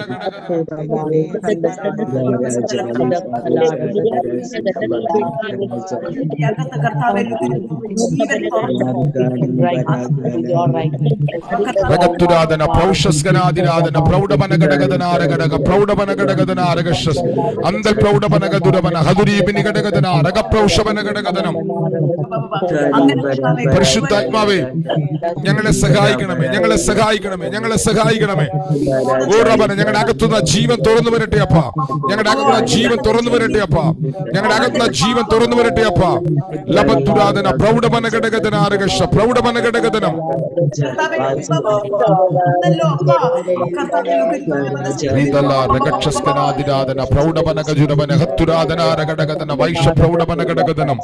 രഗത്തുരാധന പ്രൗഷസ്കനാദിരാധന പ്രൗഢമനഘടകധനാരഘടക പ്രൗഢമനഘടകധനാരകശസ് അന്തൽ പ്രൗഢമനഘതുരവന ഹതുരീപിനി ഘടകധന രഗപ്രൗഷമനഘടകധനം. പരിശുദ്ധാത്മാവേ, ഞങ്ങളെ സഹായിക്കണമേ. ഞങ്ങളുടെ അകത്തുനിന്ന് ജീവൻ തുറന്നു വരട്ടെ അപ്പ. ഞങ്ങളുടെ അകത്തുനിന്ന് ജീവൻ തുറന്നു വരട്ടെ അപ്പ. ലബത്തുരാധന പ്രൗഢമനഘടകധനാരകശ പ്രൗഢമനഘടകധനം രഗക്ഷസ്കനാദിരാധന പ്രൗഢമനഘജുരവന ഹത്തുരാധനാരഘടകധന വൈഷ പ്രൗഢമനഘടകധനം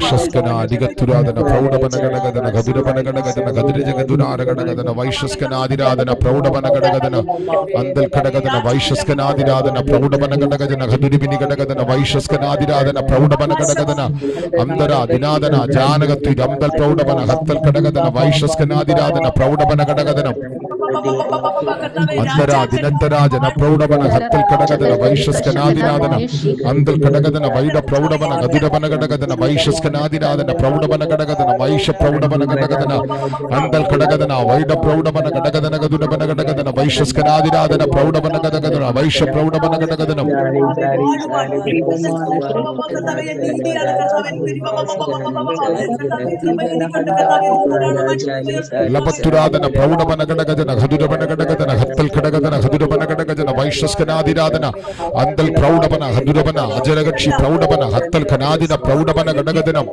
ശസ്കനാദികത്തുരാധന പ്രൗഢമനഘടകധന ഗതുരമനഘടകധന ഗതിരജഗതുരാരഘടകധന വൈശസ്കനാദിരാധന പ്രൗഢമനഘടകധന അന്തൽ ഘടകധന വൈശസ്കനാദിരാധന പ്രൗഢമനഘടകധന ഗതുരിപിനി ഘടകധന വൈശസ്കനാദിരാധന പ്രൗഢമനഘടകധന അന്തരാദിനാദന ജാനകത്വ അന്തൽ പ്രൗഢമന ഹത്തൽ ഘടകധന വൈശസ്കനാദിരാധന പ്രൗഢമനഘടകധനം അന്തരാദിനന്തരാജന പ്രൗഢമന ഹത്തൽ ഘടകധന വൈശസ്കനാദിനാദന അന്തൽ ഘടകധന വൈഡ പ്രൗഢമന ഗതുരമന ഘടകധന വൈശസ്കനാദിനാദന പ്രൗഢമന ഘടകധന വൈശ പ്രൗഢമന ഘടകധന അന്തൽ ഘടകധന വൈഡ പ്രൗഢമന ഘടകധന ഗതുരമന ഘടകധന വൈശസ്കനാദിനാദന പ്രൗഢമന ഘടകധന വൈശ പ്രൗഢമന ഘടകധനം ലപത്തുരാധന പ്രൗഢമന ഘടകധന ഹദുരപന ഘടകതന ഹത്തൽ ഘടകതന ഹദുരപന ഘടകജന വൈശ്വസ്കനാദിരാധന അന്തൽ പ്രൗഢപന ഹദുരപന അജരകക്ഷി പ്രൗഢപന ഹത്തൽ ഖനാദിന പ്രൗഢപന ഘടകതനം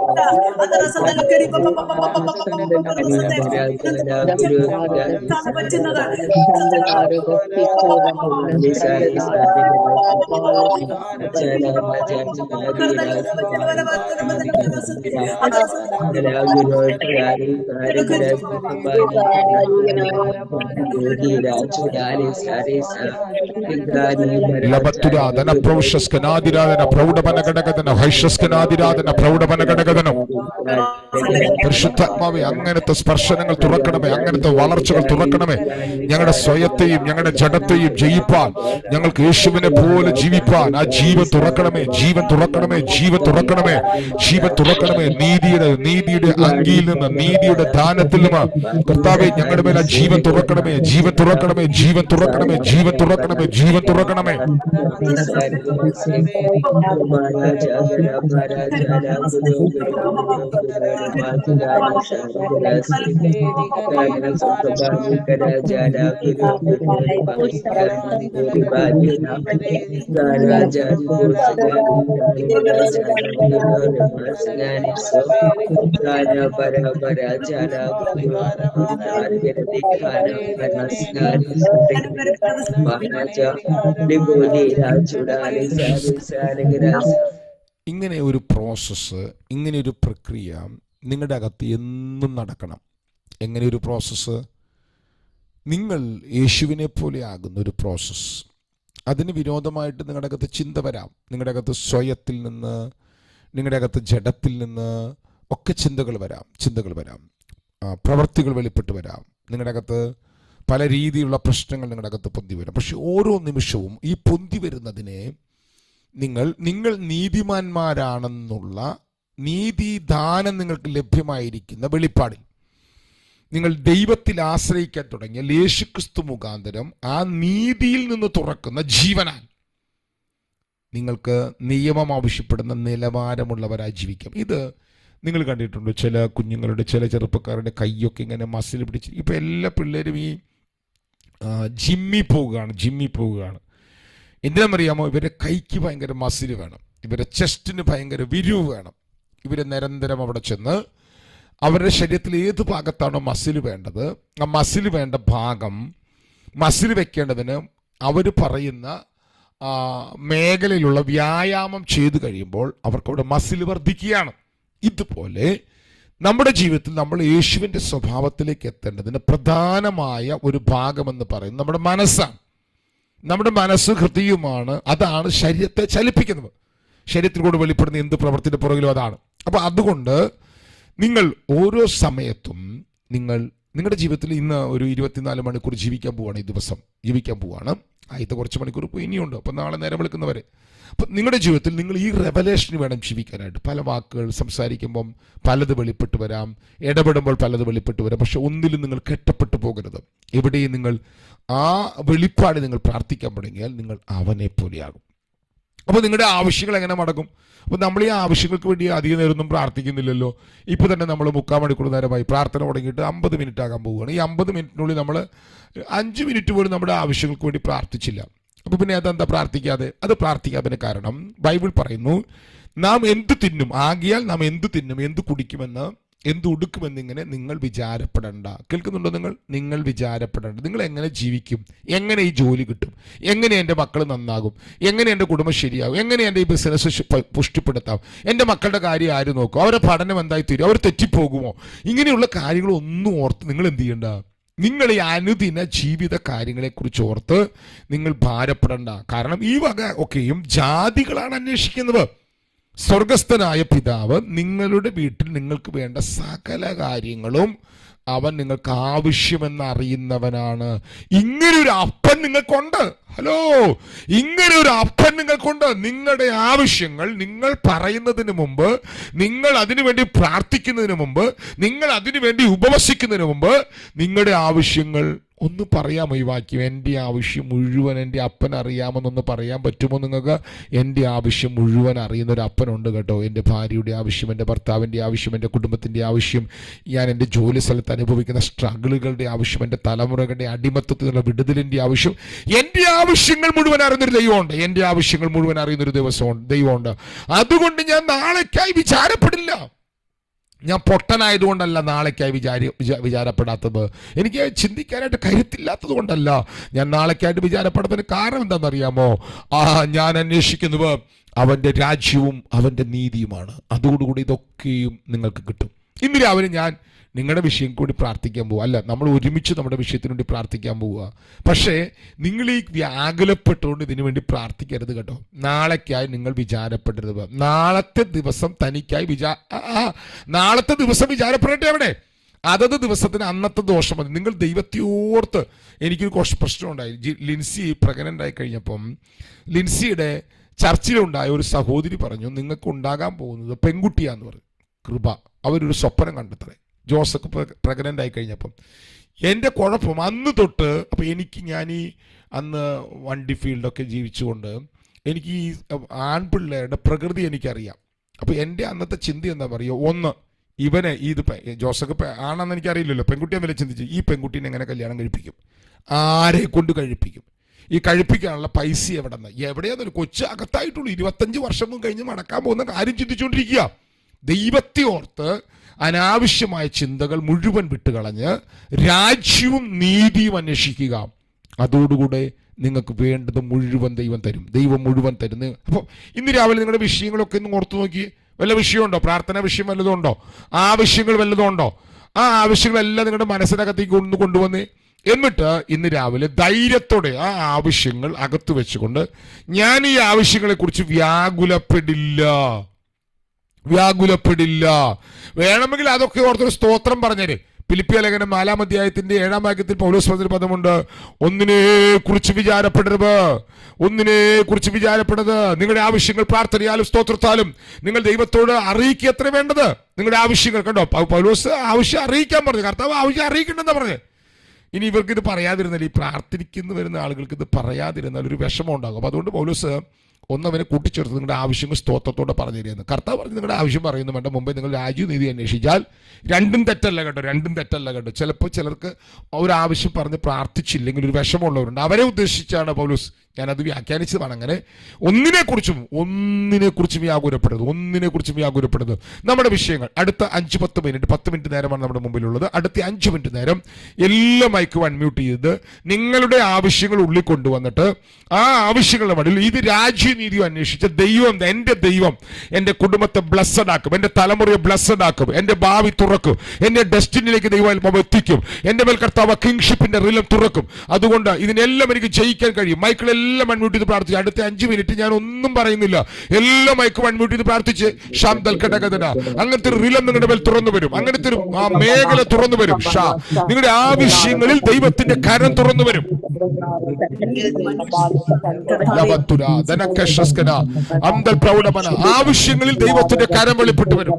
ലബത്തുരാധന പ്രൗഷസ്കനാദിരാധന പ്രൗഢപന ഘടകതന ഹൈഷസ്കനാദിരാധന പ്രൗഢപന ഘടകതനം. പരിശുദ്ധാത്മാവേ, അങ്ങനത്തെ സ്പർശനങ്ങൾ തുറക്കണമേ, അങ്ങനത്തെ വളർച്ചകൾ തുറക്കണമേ. ഞങ്ങളുടെ സ്വയത്തെയും ഞങ്ങളുടെ ജഡത്തെയും ജയിപ്പാൻ, ഞങ്ങൾക്ക് യേശുവിനെ പോലെ ജീവിപ്പാൻ ആ ജീവൻ തുറക്കണമേ, ജീവൻ തുറക്കണമേ, ജീവൻ തുറക്കണമേ, ജീവൻ തുറക്കണമേ. നീതിയുടെ അങ്കിയിൽ നിന്ന്, നീതിയുടെ ദാനത്തിൽ നിന്ന് കർത്താവേ ഞങ്ങളുടെ മേലെ ജീവൻ തുറക്കണമേ, ജീവൻ തുറക്കണമേ, ജീവൻ തുറക്കണമേ, ജീവൻ തുറക്കണമേ, ജീവൻ തുറക്കണമേ. ഇങ്ങനെ ഒരു പ്രോസസ്സ്, ഇങ്ങനെ ഒരു പ്രക്രിയ നിങ്ങളുടെ അകത്ത് എന്നും നടക്കണം. എങ്ങനെ ഒരു പ്രോസസ്സ്? നിങ്ങൾ യേശുവിനെ പോലെ ആകുന്ന ഒരു പ്രോസസ്സ്. അതിന് വിരോധമായിട്ട് നിങ്ങളുടെ അകത്ത് ചിന്ത വരാം. നിങ്ങളുടെ അകത്ത് സ്വയത്തിൽ നിന്ന്, നിങ്ങളുടെ അകത്ത് ജഡത്തിൽ നിന്ന് ഒക്കെ ചിന്തകൾ വരാം, പ്രവൃത്തികൾ വെളിപ്പെട്ട് വരാം. നിങ്ങളുടെ അകത്ത് പല രീതിയിലുള്ള പ്രശ്നങ്ങൾ നിങ്ങളുടെ അകത്ത് പൊന്തി വരാം. പക്ഷെ ഓരോ നിമിഷവും ഈ പൊന്തി വരുന്നതിനെ നിങ്ങൾ നീതിമാന്മാരാണെന്നുള്ള നീതിദാനം നിങ്ങൾക്ക് ലഭ്യമായിരിക്കുന്ന വെളിപ്പാടിൽ നിങ്ങൾ ദൈവത്തിൽ ആശ്രയിക്കാൻ തുടങ്ങിയ യേശുക്രിസ്തു മുഖാന്തരം ആ നീതിയിൽ നിന്ന് തുറക്കുന്ന ജീവനാൽ നിങ്ങൾക്ക് നിയമം ആവശ്യപ്പെടുന്ന നിലവാരമുള്ളവരായി ജീവിക്കാം. ഇത് നിങ്ങൾ കണ്ടിട്ടുണ്ട്, ചില കുഞ്ഞുങ്ങളുടെ, ചില ചെറുപ്പക്കാരുടെ കൈയൊക്കെ ഇങ്ങനെ മസിൽ പിടിച്ച്. ഇപ്പം എല്ലാ പിള്ളേരും ഈ ജിമ്മിൽ പോവുകയാണ്. എന്തിനാണെന്നറിയാമോ? ഇവരുടെ കൈക്ക് ഭയങ്കര മസിൽ വേണം, ഇവരുടെ ചെസ്റ്റിന് ഭയങ്കര വിരിവ് വേണം. ഇവർ നിരന്തരം അവിടെ ചെന്ന് അവരുടെ ശരീരത്തിൽ ഏത് ഭാഗത്താണോ മസിൽ വേണ്ടത്, ആ മസിൽ വേണ്ട ഭാഗം മസിൽ വെക്കേണ്ടതിന് അവർ പറയുന്ന മേഖലയിലുള്ള വ്യായാമം ചെയ്തു കഴിയുമ്പോൾ അവർക്കവിടെ മസിൽ വർദ്ധിക്കുകയാണ്. ഇതുപോലെ നമ്മുടെ ജീവിതത്തിൽ നമ്മൾ യേശുവിൻ്റെ സ്വഭാവത്തിലേക്ക് എത്തേണ്ടതിന് പ്രധാനമായ ഒരു ഭാഗമെന്ന് പറയുന്നത് നമ്മുടെ മനസ്സാണ്. നമ്മുടെ മനസ്സ് ഹൃദയവുമാണ്. അതാണ് ശരീരത്തെ ചലിപ്പിക്കുന്നത്. ശരീരത്തിൽ കൂടെ വെളിപ്പെടുന്ന എന്ത് പ്രവൃത്തിയുടെ പുറകിലും അതാണ്. അപ്പോൾ അതുകൊണ്ട് നിങ്ങൾ ഓരോ സമയത്തും നിങ്ങളുടെ ജീവിതത്തിൽ ഇന്ന് ഒരു 24 മണിക്കൂർ ജീവിക്കാൻ പോവുകയാണ്. ഈ ദിവസം ജീവിക്കാൻ പോവുകയാണ്. ആദ്യത്തെ കുറച്ച് മണിക്കൂർ ഇപ്പോൾ ഇനിയുണ്ട്. അപ്പോൾ നാളെ നേരം വിളിക്കുന്നവരെ. അപ്പം നിങ്ങളുടെ ജീവിതത്തിൽ നിങ്ങൾ ഈ റെവലേഷന് വേണം ജീവിക്കാനായിട്ട്. പല വാക്കുകൾ സംസാരിക്കുമ്പം പലത് വെളിപ്പെട്ട് വരാം, ഇടപെടുമ്പോൾ പലത് വെളിപ്പെട്ട് വരാം. പക്ഷെ ഒന്നിലും നിങ്ങൾ കെട്ടപ്പെട്ടു പോകരുത്. എവിടെയും നിങ്ങൾ ആ വെളിപ്പാട് നിങ്ങൾ പ്രാർത്ഥിക്കാൻ തുടങ്ങിയാൽ നിങ്ങൾ അവനെ പോലെയാകും. അപ്പോൾ നിങ്ങളുടെ ആവശ്യങ്ങൾ എങ്ങനെ മടങ്ങും? അപ്പോൾ നമ്മൾ ഈ ആവശ്യങ്ങൾക്ക് വേണ്ടി അധികം നേരമൊന്നും പ്രാർത്ഥിക്കുന്നില്ലല്ലോ. ഇപ്പോൾ തന്നെ നമ്മൾ 3/4 മണിക്കൂർ നേരമായി പ്രാർത്ഥന തുടങ്ങിയിട്ട് 50 മിനിറ്റ് ആകാൻ പോവുകയാണ്. ഈ 50 മിനിറ്റിനുള്ളിൽ നമ്മൾ 5 മിനിറ്റ് പോലും നമ്മുടെ ആവശ്യങ്ങൾക്ക് വേണ്ടി പ്രാർത്ഥിച്ചില്ല. അപ്പോൾ പിന്നെ അതെന്താ പ്രാർത്ഥിക്കാതെ? അത് പ്രാർത്ഥിക്കാതിന് കാരണം ബൈബിൾ പറയുന്നു, നാം എന്ത് തിന്നും, ആകിയാൽ നാം എന്ത് തിന്നും, എന്ത് കുടിക്കുമെന്ന്, എന്ത് ഉടുക്കുമെന്നിങ്ങനെ നിങ്ങൾ വിചാരപ്പെടേണ്ട. കേൾക്കുന്നുണ്ടോ? നിങ്ങൾ വിചാരപ്പെടേണ്ട. നിങ്ങൾ എങ്ങനെ ജീവിക്കും, എങ്ങനെ ഈ ജോലി കിട്ടും, എങ്ങനെ എൻ്റെ മക്കൾ നന്നാകും, എങ്ങനെ എൻ്റെ കുടുംബം ശരിയാകും, എങ്ങനെ എൻ്റെ ഈ ബിസിനസ് പുഷ്ടിപ്പെടുത്താം, എൻ്റെ മക്കളുടെ കാര്യം ആര് നോക്കും, അവരുടെ പഠനം എന്തായി തീരും, അവർ തെറ്റിപ്പോകുമോ, ഇങ്ങനെയുള്ള കാര്യങ്ങളൊന്നും ഓർത്ത് നിങ്ങൾ എന്ത് ചെയ്യണ്ട. നിങ്ങൾ ഈ അനുദിന ജീവിത കാര്യങ്ങളെക്കുറിച്ച് ഓർത്ത് നിങ്ങൾ ഭാരപ്പെടേണ്ട. കാരണം ഈ വക ഒക്കെയും ജാതികളാണ് അന്വേഷിക്കുന്നത്. സ്വർഗസ്ഥനായ പിതാവ് നിങ്ങളുടെ വീട്ടിൽ നിങ്ങൾക്ക് വേണ്ട സകല കാര്യങ്ങളും അവൻ നിങ്ങൾക്ക് ആവശ്യമെന്ന് അറിയുന്നവനാണ്. ഇങ്ങനൊരു അപ്പൻ നിങ്ങൾക്കുണ്ട്. ഹലോ, ഇങ്ങനൊരു അപ്പൻ നിങ്ങൾക്കുണ്ട്. നിങ്ങളുടെ ആവശ്യങ്ങൾ നിങ്ങൾ പറയുന്നതിന് മുമ്പ്, നിങ്ങൾ അതിനുവേണ്ടി പ്രാർത്ഥിക്കുന്നതിന് മുമ്പ്, നിങ്ങൾ അതിനുവേണ്ടി ഉപവസിക്കുന്നതിന് മുമ്പ് നിങ്ങളുടെ ആവശ്യങ്ങൾ ഒന്ന് പറയാമോ ഈ വാക്യം? എൻ്റെ ആവശ്യം മുഴുവൻ എൻ്റെ അപ്പൻ അറിയാമെന്നൊന്ന് പറയാൻ പറ്റുമോ നിങ്ങൾക്ക്? എൻ്റെ ആവശ്യം മുഴുവൻ അറിയുന്ന ഒരു അപ്പനുണ്ട് കേട്ടോ. എൻ്റെ ഭാര്യയുടെ ആവശ്യം, എൻ്റെ ഭർത്താവിൻ്റെ ആവശ്യം, എൻ്റെ കുടുംബത്തിൻ്റെ ആവശ്യം, ഞാൻ എൻ്റെ ജോലി സ്ഥലത്ത് അനുഭവിക്കുന്ന സ്ട്രഗിളുകളുടെ ആവശ്യം, എൻ്റെ തലമുറകളുടെ അടിമത്തത്തിലുള്ള വിടുതലിൻ്റെ ആവശ്യം, എൻ്റെ ആവശ്യങ്ങൾ മുഴുവൻ അറിയുന്നൊരു ദൈവമുണ്ട്. എൻ്റെ ആവശ്യങ്ങൾ മുഴുവൻ അറിയുന്നൊരു ദൈവമുണ്ട്. അതുകൊണ്ട് ഞാൻ നാളേക്കായി വിചാരപ്പെടില്ല. ഞാൻ പൊട്ടനായതുകൊണ്ടല്ല നാളേക്കായി വിചാരപ്പെടാത്തത്. എനിക്ക് ചിന്തിക്കാനായിട്ട് കരുത്തില്ലാത്തത് കൊണ്ടല്ല ഞാൻ നാളേക്കായിട്ട് വിചാരപ്പെടുന്നതിന് കാരണം എന്താണെന്നറിയാമോ? ഞാൻ അന്വേഷിക്കുന്നത് അവൻ്റെ രാജ്യവും അവൻ്റെ നീതിയുമാണ്. അതോടുകൂടി ഇതൊക്കെയും നിങ്ങൾക്ക് കിട്ടും. ഇന്ന് രാവിലെ ഞാൻ നിങ്ങളുടെ വിഷയം കൂടി പ്രാർത്ഥിക്കാൻ പോവുക. അല്ല, നമ്മൾ ഒരുമിച്ച് നമ്മുടെ വിഷയത്തിന് വേണ്ടി പ്രാർത്ഥിക്കാൻ പോവുക. പക്ഷേ നിങ്ങൾ ഈ വ്യാകുലപ്പെട്ടുകൊണ്ട് ഇതിനു വേണ്ടി പ്രാർത്ഥിക്കരുത് കേട്ടോ. നാളേക്കായി നിങ്ങൾ വിചാരപ്പെടരുത്. നാളത്തെ ദിവസം തനിക്കായി നാളത്തെ ദിവസം വിചാരപ്പെടട്ടെ. എവിടെ? അതത് ദിവസത്തിന് അന്നത്തെ ദോഷം മതി. നിങ്ങൾ ദൈവത്തെ ഓർത്ത്. എനിക്കൊരു കുറച്ച് പ്രശ്നമുണ്ടായി. ലിൻസി പ്രഗ്നൻ്റ് ആയി കഴിഞ്ഞപ്പം ലിൻസിയുടെ ചർച്ചിലുണ്ടായ ഒരു സഹോദരി പറഞ്ഞു, നിങ്ങൾക്ക് ഉണ്ടാകാൻ പോകുന്നത് പെൺകുട്ടിയാന്ന് പറഞ്ഞു. കൃപ. അവരൊരു സ്വപ്നം കണ്ടെത്തേ. ജോസഫ് പ്രഗ്നൻ്റ് ആയി കഴിഞ്ഞപ്പം എൻ്റെ കുഴപ്പം അന്ന് തൊട്ട്. അപ്പോൾ ഞാൻ ഈ അന്ന് വണ്ടി ഫീൽഡൊക്കെ ജീവിച്ചുകൊണ്ട് എനിക്ക് ഈ ആൺപിള്ളേരുടെ പ്രകൃതി എനിക്കറിയാം. അപ്പോൾ എൻ്റെ അന്നത്തെ ചിന്ത എന്താ പറയുക, ഒന്ന് ഇവനെ ജോസഫ് ആണെന്ന് എനിക്കറിയില്ലല്ലോ, പെൺകുട്ടിയെ ചിന്തിച്ച് ഈ പെൺകുട്ടീനെ എങ്ങനെ കല്യാണം കഴിപ്പിക്കും, ആരെ കൊണ്ട് കഴിപ്പിക്കും, ഈ കഴിപ്പിക്കാനുള്ള പൈസ എവിടെയാന്നൊരു കൊച്ചു അകത്തായിട്ടുള്ളൂ. 25 വർഷം കഴിഞ്ഞ് മടക്കാൻ പോകുന്ന കാര്യം ചിന്തിച്ചുകൊണ്ടിരിക്കുക. ദൈവത്തെ ഓർത്ത് അനാവശ്യമായ ചിന്തകൾ മുഴുവൻ വിട്ടുകളഞ്ഞ് രാജ്യവും നീതിയും അന്വേഷിക്കുക. അതോടുകൂടെ നിങ്ങൾക്ക് വേണ്ടത് മുഴുവൻ ദൈവം തരും. ദൈവം മുഴുവൻ തരുന്നു. അപ്പോൾ ഇന്ന് രാവിലെ നിങ്ങളുടെ വിഷയങ്ങളൊക്കെ ഒന്ന് ഓർത്തു നോക്കി. വല്ല വിഷയമുണ്ടോ? പ്രാർത്ഥനാ വിഷയം വല്ലതും ഉണ്ടോ? ആവശ്യങ്ങൾ വല്ലതും ഉണ്ടോ? ആ ആവശ്യങ്ങളെല്ലാം നിങ്ങളുടെ മനസ്സിനകത്തേക്ക് ഒന്ന് കൊണ്ടുവന്ന് എന്നിട്ട് ഇന്ന് രാവിലെ ധൈര്യത്തോടെ ആ ആവശ്യങ്ങൾ അകത്ത് വെച്ചുകൊണ്ട് ഞാൻ ഈ ആവശ്യങ്ങളെക്കുറിച്ച് വ്യാകുലപ്പെടില്ല. വേണമെങ്കിൽ അതൊക്കെ ഓർത്തൊരു സ്തോത്രം പറഞ്ഞേര്. ഫിലിപ്പിയ ലേഖനം 4-ാം അധ്യായത്തിന്റെ 7-ാം വാക്യത്തിൽ പൗലോസ് പറഞ്ഞ പദമുണ്ട്, ഒന്നിനെ കുറിച്ച് വിചാരപ്പെടരുത്. നിങ്ങളുടെ ആവശ്യങ്ങൾ പ്രാർത്ഥനയാലും സ്തോത്രത്താലും നിങ്ങൾ ദൈവത്തോട് അറിയിക്കുക. എത്ര വേണ്ടത് നിങ്ങളുടെ ആവശ്യങ്ങൾ. കണ്ടോ, പൗലോസ് ആവശ്യം അറിയിക്കാൻ പറഞ്ഞു. കർത്താവ് ആവശ്യം അറിയിക്കണ്ടെന്നാ പറഞ്ഞത്. ഇനി ഇവർക്കിത് പറയാതിരുന്നാൽ, ഈ പ്രാർത്ഥിക്കുന്നു വരുന്ന ആളുകൾക്ക് ഇത് പറയാതിരുന്നാൽ ഒരു വിഷമം ഉണ്ടാകും. അപ്പോൾ അതുകൊണ്ട് പൗലോസ് ഒന്നവനെ കൂട്ടിച്ചേർത്ത് നിങ്ങളുടെ ആവശ്യങ്ങൾ സ്തോത്രത്തോടെ പറഞ്ഞു തരുന്നത്. കർത്താവ് പറഞ്ഞ് നിങ്ങളുടെ ആവശ്യം പറയുന്നു വേണ്ട, മുമ്പേ നിങ്ങൾ രാജ്യനീതി അന്വേഷിച്ചാൽ. രണ്ടും തെറ്റല്ല കേട്ടോ. ചിലപ്പോൾ ചിലർക്ക് ഒരു ആവശ്യം പറഞ്ഞ് പ്രാർത്ഥിച്ചില്ലെങ്കിൽ ഒരു വിഷമമുള്ളവരുണ്ട്. അവരെ ഉദ്ദേശിച്ചാണ് പൗലോസ് ഞാനത് വ്യാഖ്യാനിച്ചതാണ്. അങ്ങനെ ഒന്നിനെക്കുറിച്ചും വ്യാകുലപ്പെടരുത്. നമ്മുടെ വിഷയങ്ങൾ അടുത്ത 5-10 മിനിറ്റ് 10 മിനിറ്റ് നേരമാണ് നമ്മുടെ മുമ്പിലുള്ളത്. അടുത്ത 5 മിനിറ്റ് നേരം എല്ലാ മൈക്കും അൺമ്യൂട്ട് ചെയ്ത് നിങ്ങളുടെ ആവശ്യങ്ങൾ ഉള്ളിൽ കൊണ്ടുവന്നിട്ട് ആ ആവശ്യങ്ങളുടെ മടിയിൽ ഇത് രാജ്യനീതിയും അന്വേഷിച്ച ദൈവം, എൻ്റെ ദൈവം എൻ്റെ കുടുംബത്തെ ബ്ലസ്സഡ് ആക്കും, എൻ്റെ തലമുറയെ ബ്ലസ്സഡ് ആക്കും, എൻ്റെ ഭാവി തുറക്കും, എൻ്റെ ഡെസ്റ്റിനിലേക്ക് ദൈവം എത്തിക്കും, എൻ്റെ മേൽ കർത്താവ് കിങ്ഷിപ്പിന്റെ റിലം തുറക്കും. അതുകൊണ്ട് ഇതിനെല്ലാം എനിക്ക് ജയിക്കാൻ കഴിയും. മൈക്കിളെല്ലാം അൺമ്യൂട്ട് ചെയ്ത് പ്രാർത്ഥിച്ചു. അടുത്ത 5 മിനിറ്റ് ഞാൻ ഒന്നും പറയുന്നില്ല. എല്ലാ മൈക്കും അൺമ്യൂട്ട് ചെയ്ത് പ്രാർത്ഥിച്ച് ഷാംദൽ ഘടകതന അങ്ങനത്തെ ഒരു റിലം നിങ്ങളുടെ മേൽ തുറന്നു വരും. അങ്ങനത്തെ ഒരു മേഖല തുറന്നു വരും. നിങ്ങളുടെ ആവശ്യങ്ങളിൽ ദൈവത്തിന്റെ കരം തുറന്നു വരും. ആവശ്യങ്ങളിൽ ദൈവത്തിന്റെ കരം വെളിപ്പെട്ടു വരും.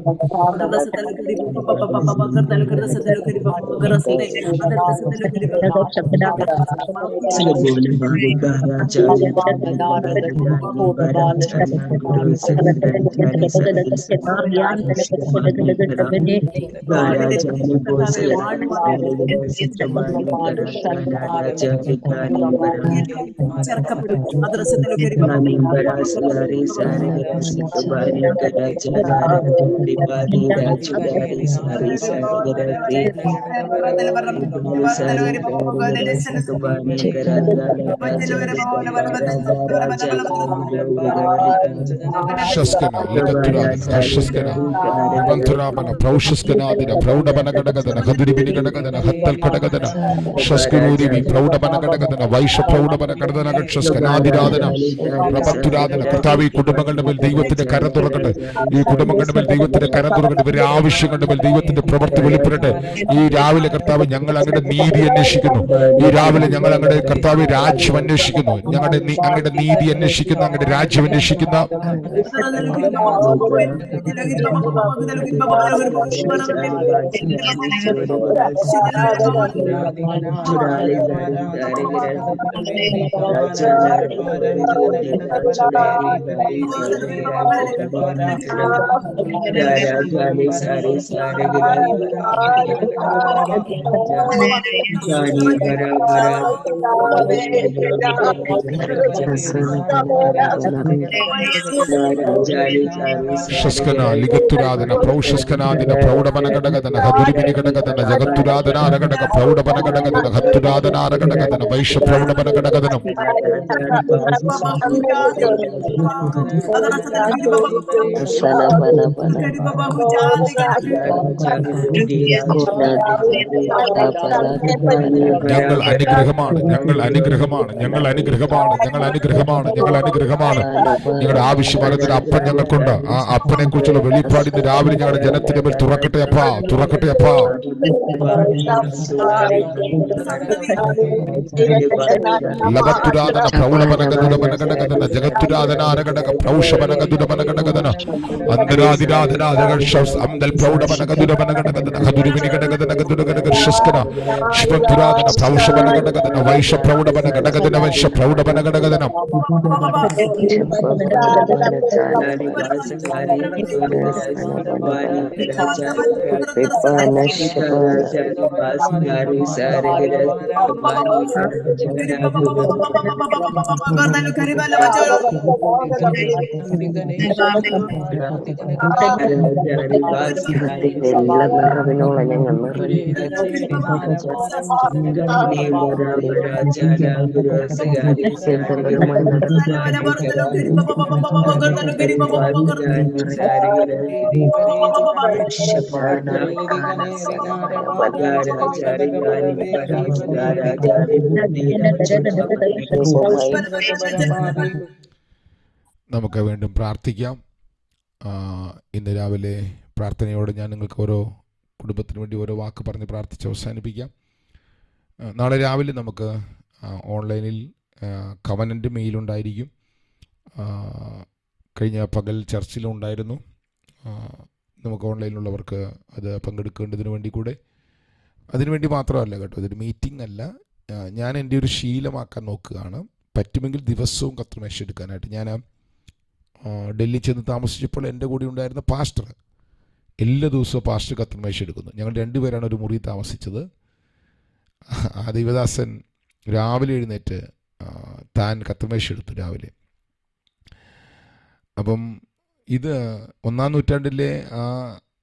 കുടുംബങ്ങളുടെ മേൽ ദൈവത്തിന്റെ കരം തുറക്കട്ടെ. ഈ കുടുംബങ്ങളുടെ മേൽ ദൈവത്തിന്റെ കരം തുറക്കട്ടെ. ഇവരുടെ ആവശ്യങ്ങളുടെ മേൽ ദൈവത്തിന്റെ പ്രവൃത്തി വെളിപ്പെടട്ടെ. ഈ രാവിലെ കർത്താവ് ഞങ്ങൾ അങ്ങയുടെ നീതി അന്വേഷിക്കുന്നു. ഈ രാവിലെ ഞങ്ങൾ അങ്ങയുടെ കർത്താവ് രാജ്യം അന്വേഷിക്കുന്നു. അങ്ങയുടെ നീതി അന്വേഷിക്കുന്ന, അങ്ങയുടെ രാജ്യം അന്വേഷിക്കുന്ന ലിഗത്തുരാധന പ്രൗഷസ്കനാദിന പ്രൗഢമനഘടകതന ഹതുരിമിനിഘടകതന ജഗത്തുരാധനാരഘടക പ്രൗഢമനഘടകതന ഹത്തുരാധനാരഘടകതന വൈശ്യ പ്രൗഢമനഘടകതനം ഞങ്ങൾ അനുഗ്രഹമാണ്, ഞങ്ങൾ അനുഗ്രഹമാണ്, ഞങ്ങൾ അനുഗ്രഹമാണ്, ഞങ്ങൾ അനുഗ്രഹമാണ്, ഞങ്ങൾ അനുഗ്രഹമാണ്. ഞങ്ങളുടെ ആവശ്യമാകുന്ന അപ്പൻ ഞങ്ങൾക്കുണ്ട്. ആ അപ്പനെ കുറിച്ചുള്ള വെളിപ്പാടിന് രാവിലെ ഞങ്ങളുടെ ജനത്തിന്റെ മേൽ തുറക്കട്ടെ അപ്പാ, തുറക്കട്ടെ അപ്പാ. ലവത്തുരാധന പ്രൗഢമനഗതുരമനഘടകതന ജഗത്തുരാധനാരഘടക പ്രൗഷമനഗതുരമനഘടകതന അന്തരാതിരാധനാദർശസ് അംദൽ പ്രൗഢമനഗതുരമനഘടകതന ഹതുരിമിനിഘടകതന ഗതുരഗദർശസ്കന ശിവതുരാധന പ്രൗഷമനഘടകതന വൈശ്യ പ്രൗഢമനഘടകതന വൈശ്യ പ്രൗഢമനഘടകതന നമുക്ക് വീണ്ടും പ്രാർത്ഥിക്കാം. ഇന്ന് രാവിലെ പ്രാർത്ഥനയോടെ ഞാൻ നിങ്ങൾക്ക് ഓരോ കുടുംബത്തിന് വേണ്ടി ഓരോ വാക്ക് പറഞ്ഞ് പ്രാർത്ഥിച്ച് അവസാനിപ്പിക്കാം. നാളെ രാവിലെ നമുക്ക് ഓൺലൈനിൽ കവനൻ്റ് മെയിലുണ്ടായിരിക്കും. കഴിഞ്ഞ പകൽ ചർച്ചിലുണ്ടായിരുന്നു. നമുക്ക് ഓൺലൈനിലുള്ളവർക്ക് അത് പങ്കെടുക്കേണ്ടതിന് വേണ്ടി കൂടെ, അതിനുവേണ്ടി മാത്രമല്ല കേട്ടോ, ഇതൊരു മീറ്റിംഗ് അല്ല. ഞാൻ എൻ്റെ ഒരു ശീലമാക്കാൻ നോക്കുകയാണ്. പറ്റുമെങ്കിൽ ദിവസവും കർത്തൃമേശ എടുക്കാനായിട്ട്. ഞാൻ ഡൽഹി ചെന്ന് താമസിച്ചപ്പോൾ എൻ്റെ കൂടെ ഉണ്ടായിരുന്ന പാസ്റ്റർ എല്ലാ ദിവസവും പാസ്റ്റർ കർത്തൃമേശ എടുക്കുന്നു. ഞങ്ങൾ രണ്ടുപേരാണ് ഒരു മുറി താമസിച്ചത്. ആ ദൈവദാസൻ രാവിലെ എഴുന്നേറ്റ് താൻ കർത്തൃമേശ എടുത്തു രാവിലെ. അപ്പം ഇത് 1-ാം നൂറ്റാണ്ടിലെ ആ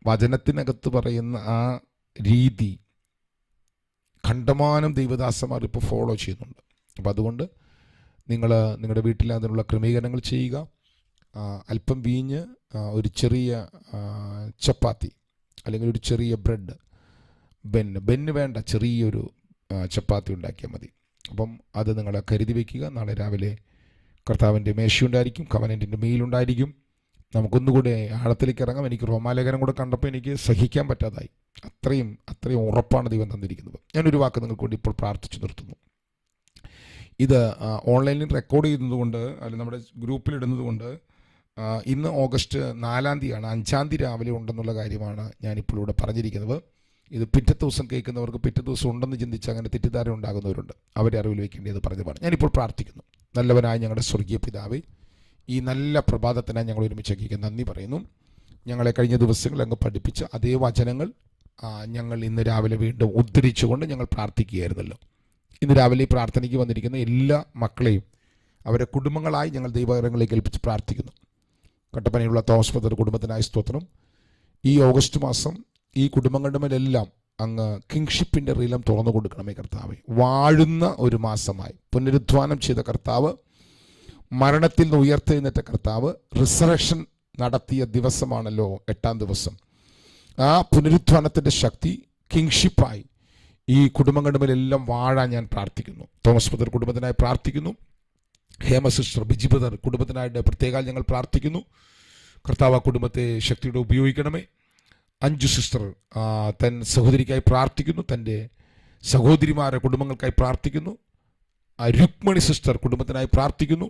വചനത്തിനകത്ത് പറയുന്ന ആ രീതി കണ്ടമാനം ദൈവദാസന്മാർ ഇപ്പോൾ ഫോളോ ചെയ്യുന്നുണ്ട്. അപ്പോൾ അതുകൊണ്ട് നിങ്ങൾ നിങ്ങളുടെ വീട്ടിൽ അതിനുള്ള ക്രമീകരണങ്ങൾ ചെയ്യുക. അല്പം വീഞ്ഞ്, ഒരു ചെറിയ ചപ്പാത്തി അല്ലെങ്കിൽ ഒരു ചെറിയ ബ്രെഡ്, ബെന്ന് വേണ്ട, ചെറിയൊരു ചപ്പാത്തി ഉണ്ടാക്കിയാൽ മതി. അപ്പം അത് നിങ്ങൾ കരുതി വയ്ക്കുക. നാളെ രാവിലെ കർത്താവിൻ്റെ മേശയുണ്ടായിരിക്കും, കവനൻ്റിൻ്റെ മെയിലുണ്ടായിരിക്കും. നമുക്കൊന്നുകൂടെ ആഴത്തിലേക്ക് ഇറങ്ങാം. എനിക്ക് റോമാലേഖനം കൂടെ കണ്ടപ്പോൾ എനിക്ക് സഹിക്കാൻ പറ്റാതായി. അത്രയും ഉറപ്പാണ് ദൈവം തന്നിരിക്കുന്നത്. ഞാനൊരു വാക്ക് നിങ്ങൾക്ക് വേണ്ടി ഇപ്പോൾ പ്രാർത്ഥിച്ചു നിർത്തുന്നു. ഇത് ഓൺലൈനിൽ റെക്കോർഡ് ചെയ്യുന്നതുകൊണ്ട്, അല്ലെങ്കിൽ നമ്മുടെ ഗ്രൂപ്പിലിടുന്നത് കൊണ്ട്, ഇന്ന് ഓഗസ്റ്റ് 4-ാം തീയതിയാണ്. 5-ാം തീയതി രാവിലെ ഉണ്ടെന്നുള്ള കാര്യമാണ് ഞാനിപ്പോൾ ഇവിടെ പറഞ്ഞിരിക്കുന്നത്. ഇത് പിറ്റത്തെ ദിവസം കേൾക്കുന്നവർക്ക് പിറ്റത്തെ ദിവസം ഉണ്ടെന്ന് ചിന്തിച്ച് അങ്ങനെ തെറ്റിദ്ധാരണ ഉണ്ടാകുന്നവരുണ്ട്. അവരെ അറിവിൽ വയ്ക്കേണ്ടത് പറഞ്ഞതാണ്. ഞാനിപ്പോൾ പ്രാർത്ഥിക്കുന്നു. നല്ലവനായ ഞങ്ങളുടെ സ്വർഗീയ പിതാവേ, ഈ നല്ല പ്രഭാതത്തിനായി ഞങ്ങൾ ഒരുമിച്ചേക്ക് നന്ദി പറയുന്നു. ഞങ്ങളെ കഴിഞ്ഞ ദിവസങ്ങളിൽ അങ്ങ് പഠിപ്പിച്ച അതേ വചനങ്ങൾ ഞങ്ങൾ ഇന്ന് രാവിലെ വീണ്ടും ഉദ്ധരിച്ചുകൊണ്ട് ഞങ്ങൾ പ്രാർത്ഥിക്കുകയായിരുന്നല്ലോ. ഇന്ന് രാവിലെ ഈ പ്രാർത്ഥനയ്ക്ക് വന്നിരിക്കുന്ന എല്ലാ മക്കളെയും അവരെ കുടുംബങ്ങളായി ഞങ്ങൾ ദൈവകരങ്ങളിലേക്ക് ഏൽപ്പിച്ച് പ്രാർത്ഥിക്കുന്നു. കട്ടപ്പനയിലുള്ള തോമസ് ബ്രദർ കുടുംബത്തിനായി സ്തോത്രം. ഈ ഓഗസ്റ്റ് മാസം ഈ കുടുംബങ്ങളുടെ മേലെല്ലാം അങ്ങ് കിങ്ഷിപ്പിൻ്റെ റീലം തുറന്നു കൊടുക്കണമേ കർത്താവേ. വാഴുന്ന ഒരു മാസമായി പുനരുദ്ധാനം ചെയ്ത കർത്താവ്, മരണത്തിൽ നിന്ന് ഉയർത്തെഴുന്നേറ്റ കർത്താവ്, റിസറക്ഷൻ നടത്തിയ ദിവസമാണല്ലോ 8-ാം ദിവസം. ആ പുനരുദ്ധാനത്തിൻ്റെ ശക്തി കിങ്ഷിപ്പായി ഈ കുടുംബങ്ങളുടെ മേലെല്ലാം വാഴാൻ ഞാൻ പ്രാർത്ഥിക്കുന്നു. തോമസ് ബ്രദർ കുടുംബത്തിനായി പ്രാർത്ഥിക്കുന്നു. ഹേമ സിസ്റ്റർ, ബിജി ബ്രദർ കുടുംബത്തിനായിട്ട് പ്രത്യേകം ഞങ്ങൾ പ്രാർത്ഥിക്കുന്നു. കർത്താവ് ആ കുടുംബത്തെ ശക്തിയോടെ ഉപയോഗിക്കണമേ. അഞ്ജു സിസ്റ്റർ തൻ സഹോദരിക്കായി പ്രാർത്ഥിക്കുന്നു. തൻ്റെ സഹോദരിമാരുടെ കുടുംബങ്ങൾക്കായി പ്രാർത്ഥിക്കുന്നു. രുക്മണി സിസ്റ്റർ കുടുംബത്തിനായി പ്രാർത്ഥിക്കുന്നു.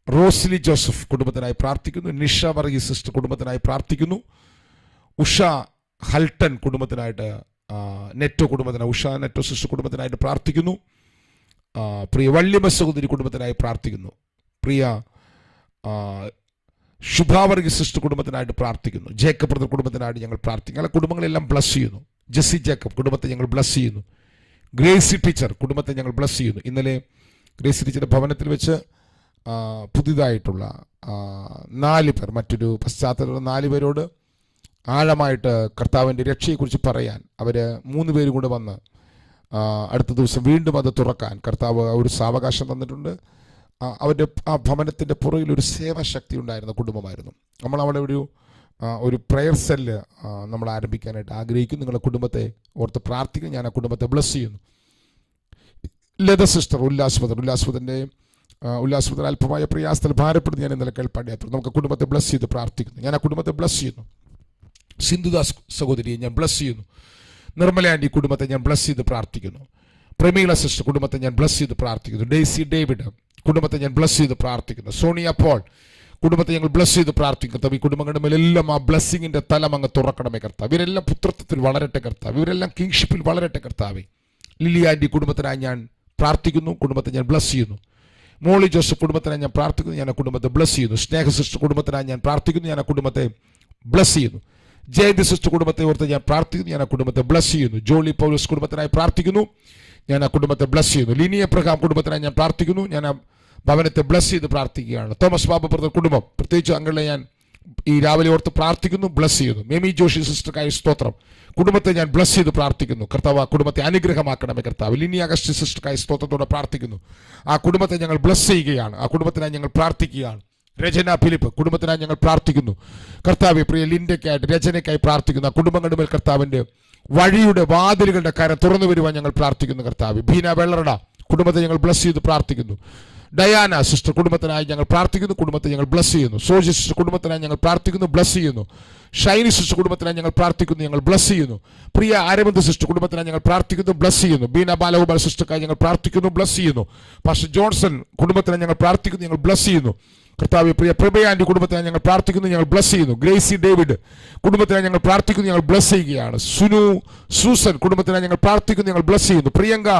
റോസ്ലി ജോസഫ് കുടുംബത്തിനായി പ്രാർത്ഥിക്കുന്നു. നിഷ വർഗീസ് സിസ്റ്റർ കുടുംബത്തിനായി പ്രാർത്ഥിക്കുന്നു. ഉഷ ഹൽട്ടൺ കുടുംബത്തിനായിട്ട്, നെറ്റോ കുടുംബത്തിനായി, ഉഷ നെറ്റോ സിസ്റ്റർ കുടുംബത്തിനായിട്ട് പ്രാർത്ഥിക്കുന്നു. പ്രിയ വള്ളിമ സഹോദരി കുടുംബത്തിനായി പ്രാർത്ഥിക്കുന്നു. പ്രിയ ശുഭാവർഗി സിസ്റ്റർ കുടുംബത്തിനായിട്ട് പ്രാർത്ഥിക്കുന്നു. ജേക്കബ് ബ്രദർ കുടുംബത്തിനായിട്ട് ഞങ്ങൾ പ്രാർത്ഥിക്കുന്നു. ഞങ്ങളുടെ കുടുംബങ്ങളെല്ലാം ബ്ലസ് ചെയ്യുന്നു. ജെസ്സി ജേക്കബ് കുടുംബത്തെ ഞങ്ങൾ ബ്ലസ് ചെയ്യുന്നു. ഗ്രേസി ടീച്ചർ കുടുംബത്തെ ഞങ്ങൾ ബ്ലസ് ചെയ്യുന്നു. ഇന്നലെ ഗ്രേസി ടീച്ചറുടെ ഭവനത്തിൽ വെച്ച് പുതിയതായിട്ടുള്ള 4 പേർ, മറ്റൊരു പശ്ചാത്തലമുള്ള 4 പേരോട് ആഴമായിട്ട് കർത്താവിൻ്റെ രക്ഷയെക്കുറിച്ച് പറയാൻ അവർ 3 പേരും കൂടെ വന്ന് അടുത്ത ദിവസം വീണ്ടും അത് തുറക്കാൻ കർത്താവ് ഒരു സാവകാശം തന്നിട്ടുണ്ട്. അവരുടെ ആ ഭവനത്തിൻ്റെ പുറകിൽ ഒരു സേവാശക്തി ഉണ്ടായിരുന്ന കുടുംബമായിരുന്നു. നമ്മൾ അവിടെ ഒരു പ്രയർ സെല്ല് നമ്മൾ ആരംഭിക്കാനായിട്ട് ആഗ്രഹിക്കുന്നു. നിങ്ങളുടെ കുടുംബത്തെ ഓർത്ത് പ്രാർത്ഥിക്കുന്നു. ഞാൻ ആ കുടുംബത്തെ ബ്ലസ് ചെയ്യുന്നു. ലത സിസ്റ്റർ ഉല്ലാസ്പദൻ്റെ അല്പമായ പ്രയാസത്തിൽ ഭാരപ്പെടുന്നു. ഞാൻ ഇന്നലെ കേൾപ്പാടിയാത്തു. നമുക്ക് കുടുംബത്തെ ബ്ലസ് ചെയ്ത് പ്രാർത്ഥിക്കുന്നു. ഞാൻ ആ കുടുംബത്തെ ബ്ലസ് ചെയ്യുന്നു. സിന്ധുദാസ് സഹോദരിയെ ഞാൻ ബ്ലസ് ചെയ്യുന്നു. നിർമ്മല ആൻറ്റി കുടുംബത്തെ ഞാൻ ബ്ലസ് ചെയ്ത് പ്രാർത്ഥിക്കുന്നു. പ്രമീള സിസ്റ്റർ കുടുംബത്തെ ഞാൻ ബ്ലസ് ചെയ്ത് പ്രാർത്ഥിക്കുന്നു. ഡേസി ഡേവിഡ് കുടുംബത്തെ ഞാൻ ബ്ലസ് ചെയ്ത് പ്രാർത്ഥിക്കുന്നു. സോണിയ പോൾ കുടുംബത്തെ ഞങ്ങൾ ബ്ലസ് ചെയ്ത് പ്രാർത്ഥിക്കുന്നു. ഈ കുടുംബങ്ങളുടെ മേലെല്ലാം ആ ബ്ലസ്സിങ്ങിൻ്റെ തലം അങ്ങ് തുറക്കണമേ കർത്താവ്. ഇവരെല്ലാം പുത്രത്വത്തിൽ വളരട്ടെ കർത്താവ്. ഇവരെല്ലാം കിങ്ഷിപ്പിൽ വളരട്ടെ കർത്താവേ. ലിലി ആൻറ്റി കുടുംബത്തിനായി ഞാൻ പ്രാർത്ഥിക്കുന്നു. കുടുംബത്തെ ഞാൻ ബ്ലസ് ചെയ്യുന്നു. മോളി ജോസഫ് കുടുംബത്തിനായി ഞാൻ പ്രാർത്ഥിക്കുന്നു. ഞാൻ ആ കുടുംബത്തെ ബ്ലസ് ചെയ്യുന്നു. സ്നേഹ സിസ്റ്റർ കുടുംബത്തിനായി ഞാൻ പ്രാർത്ഥിക്കുന്നു. ഞാൻ ആ കുടുംബത്തെ ബ്ലസ് ചെയ്യുന്നു. ജയന്തി സിസ്റ്റർ കുടുംബത്തെ ഓർത്ത് ഞാൻ പ്രാർത്ഥിക്കുന്നു. ഞാൻ ആ കുടുംബത്തെ ബ്ലസ് ചെയ്യുന്നു. ജോളി പൗലോസ് കുടുംബത്തിനായി പ്രാർത്ഥിക്കുന്നു. ഞാൻ ആ കുടുംബത്തെ ബ്ലസ് ചെയ്യുന്നു. ലിനി എബ്രഹാം കുടുംബത്തിനായി ഞാൻ പ്രാർത്ഥിക്കുന്നു. ഞാൻ ആ ഭവനത്തെ ബ്ലസ് ചെയ്ത് പ്രാർത്ഥിക്കുകയാണ്. തോമസ് ബാബു ബ്രദർ കുടുംബം, പ്രത്യേകിച്ച് അങ്ങളെ ഞാൻ ഈ രാവിലെ ഓർത്ത് പ്രാർത്ഥിക്കുന്നു, ബ്ലസ് ചെയ്യുന്നു. മേമി ജോഷി സിസ്റ്റർക്കായി സ്തോത്രം. കുടുംബത്തെ ഞാൻ ബ്ലസ് ചെയ്ത് പ്രാർത്ഥിക്കുന്നു. കർത്താവ് ആ കുടുംബത്തെ അനുഗ്രഹമാക്കണമേ കർത്താവ്. ലിനി അഗസ്റ്റി സിസ്റ്റർക്കായി സ്തോത്രത്തോടെ പ്രാർത്ഥിക്കുന്നു. ആ കുടുംബത്തെ ഞങ്ങൾ ബ്ലസ് ചെയ്യുകയാണ്. ആ കുടുംബത്തിനായി ഞങ്ങൾ പ്രാർത്ഥിക്കുകയാണ്. രചന ഫിലിപ്പ് കുടുംബത്തിനായി ഞങ്ങൾ പ്രാർത്ഥിക്കുന്നു. കർത്താവ് പ്രിയ ലിൻഡയ്ക്കായിട്ട് രചനയ്ക്കായി പ്രാർത്ഥിക്കുന്നു. ആ കുടുംബങ്ങളുടെ മേൽ കർത്താവിൻ്റെ വഴിയുടെ വാതിലുകളുടെ കരം തുറന്നു വരുവാൻ ഞങ്ങൾ പ്രാർത്ഥിക്കുന്നു കർത്താവ്. ബീന വെള്ളറട കുടുംബത്തെ ഞങ്ങൾ ബ്ലസ് ചെയ്ത് പ്രാർത്ഥിക്കുന്നു. ഡയാന സിസ്റ്റർ കുടുംബത്തിനായി ഞങ്ങൾ പ്രാർത്ഥിക്കുന്നു. കുടുംബത്തെ ഞങ്ങൾ ബ്ലസ് ചെയ്യുന്നു. സോജി സിസ്റ്റർ കുടുംബത്തിനായി ഞങ്ങൾ പ്രാർത്ഥിക്കുന്നു, ബ്ലസ് ചെയ്യുന്നു. ഷൈനി സിസ്റ്റർ കുടുംബത്തിനായി ഞങ്ങൾ പ്രാർത്ഥിക്കുന്നു, ഞങ്ങൾ ബ്ലസ് ചെയ്യുന്നു. പ്രിയ അരവിന്ദ് സിസ്റ്റർ കുടുംബത്തിനായി ഞങ്ങൾ പ്രാർത്ഥിക്കുന്നു, ബ്ലസ് ചെയ്യുന്നു. ബീന ബാലഗോപാൽ സിസ്റ്റർക്കായി ഞങ്ങൾ പ്രാർത്ഥിക്കുന്നു, ബ്ലസ് ചെയ്യുന്നു. പാസ്റ്റർ ജോൺസൺ കുടുംബത്തിനായി ഞങ്ങൾ പ്രാർത്ഥിക്കുന്നു, ഞങ്ങൾ ബ്ലസ് ചെയ്യുന്നു. കർത്താവ് പ്രിയ പ്രഭയാൻ്റെ കുടുംബത്തിനായി ഞങ്ങൾ പ്രാർത്ഥിക്കുന്നു, ഞങ്ങൾ ബ്ലസ് ചെയ്യുന്നു. ഗ്രേസി ഡേവിഡ് കുടുംബത്തിനായി ഞങ്ങൾ പ്രാർത്ഥിക്കുന്നു, ഞങ്ങൾ ബ്ലസ് ചെയ്യുകയാണ്. സൂസൻ കുടുംബത്തിനായി ഞങ്ങൾ പ്രാർത്ഥിക്കുന്നു, ഞങ്ങൾ ബ്ലസ് ചെയ്യുന്നു. പ്രിയങ്ക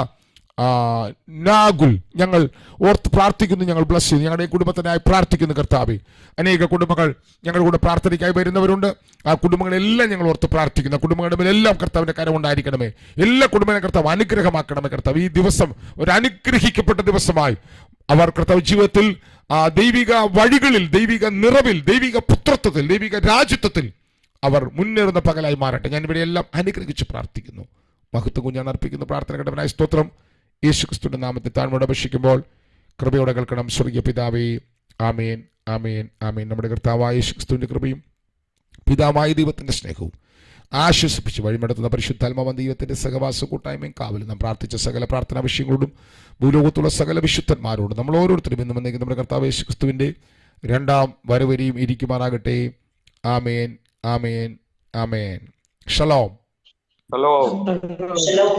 നാഗുൽ ഞങ്ങൾ ഓർത്ത് പ്രാർത്ഥിക്കുന്നു, ഞങ്ങൾ ബ്ലസ് ചെയ്യുന്നു. ഞങ്ങളുടെ ഈ കുടുംബത്തിനായി പ്രാർത്ഥിക്കുന്നു കർത്താവേ. അനേക കുടുംബങ്ങൾ ഞങ്ങളുടെ കൂടെ പ്രാർത്ഥനയ്ക്കായി വരുന്നവരുണ്ട്. ആ കുടുംബങ്ങളെല്ലാം ഞങ്ങൾ ഓർത്ത് പ്രാർത്ഥിക്കുന്നു. ആ കുടുംബങ്ങളുടെ മേലെല്ലാം കർത്താവിൻ്റെ കരം ഉണ്ടായിരിക്കണമേ. എല്ലാ കുടുംബങ്ങളെ കർത്താവ് അനുഗ്രഹമാക്കണമേ കർത്താവ്. ഈ ദിവസം ഒരു അനുഗ്രഹിക്കപ്പെട്ട ദിവസമായി അവർ കർത്താവ് ജീവിതത്തിൽ ദൈവിക വഴികളിൽ, ദൈവിക നിറവിൽ, ദൈവിക പുത്രത്വത്തിൽ, ദൈവിക രാജ്യത്വത്തിൽ അവർ മുന്നേറുന്ന പകലായി മാറട്ടെ. ഞാൻ ഇവിടെ എല്ലാം അനുഗ്രഹിച്ച് പ്രാർത്ഥിക്കുന്നു. മഹത്വം കുഞ്ഞാൻ അർപ്പിക്കുന്ന പ്രാർത്ഥന ഘടനായ സ്തോത്രം യേശുക്രിസ്തുവിന്റെ നാമത്തിൽ താഴ്മയോടെ അപേക്ഷിക്കുമ്പോൾ കൃപയോടെ കേൾക്കണം. സ്വർഗീയ പിതാവേ, ആമേൻ, ആമേൻ, ആമേൻ. നമ്മുടെ കർത്താവായ യേശുക്രിസ്തുവിന്റെ കൃപയും പിതാവായ ദൈവത്തിന്റെ സ്നേഹവും ആശ്വസിപ്പിച്ച് വഴിമെടുത്തുന്ന പരിശുദ്ധാത്മാവായ ദൈവത്തിന്റെ സഹവാസ കൂട്ടായ്മയും കാവലും നാം പ്രാർത്ഥിച്ച സകല പ്രാർത്ഥനാ വിഷയങ്ങളോടും ഭൂലോകത്തുള്ള സകല വിശുദ്ധന്മാരോടും നമ്മൾ ഓരോരുത്തരും ഇന്നും എന്നേക്കും നമ്മുടെ കർത്താവ് യേശുക്രിസ്തുവിന്റെ 2ാം വരവരെയും ഇരിക്കുമാറാകട്ടെ. ആമേൻ, ആമേൻ, ആമേൻ. ഷലോം.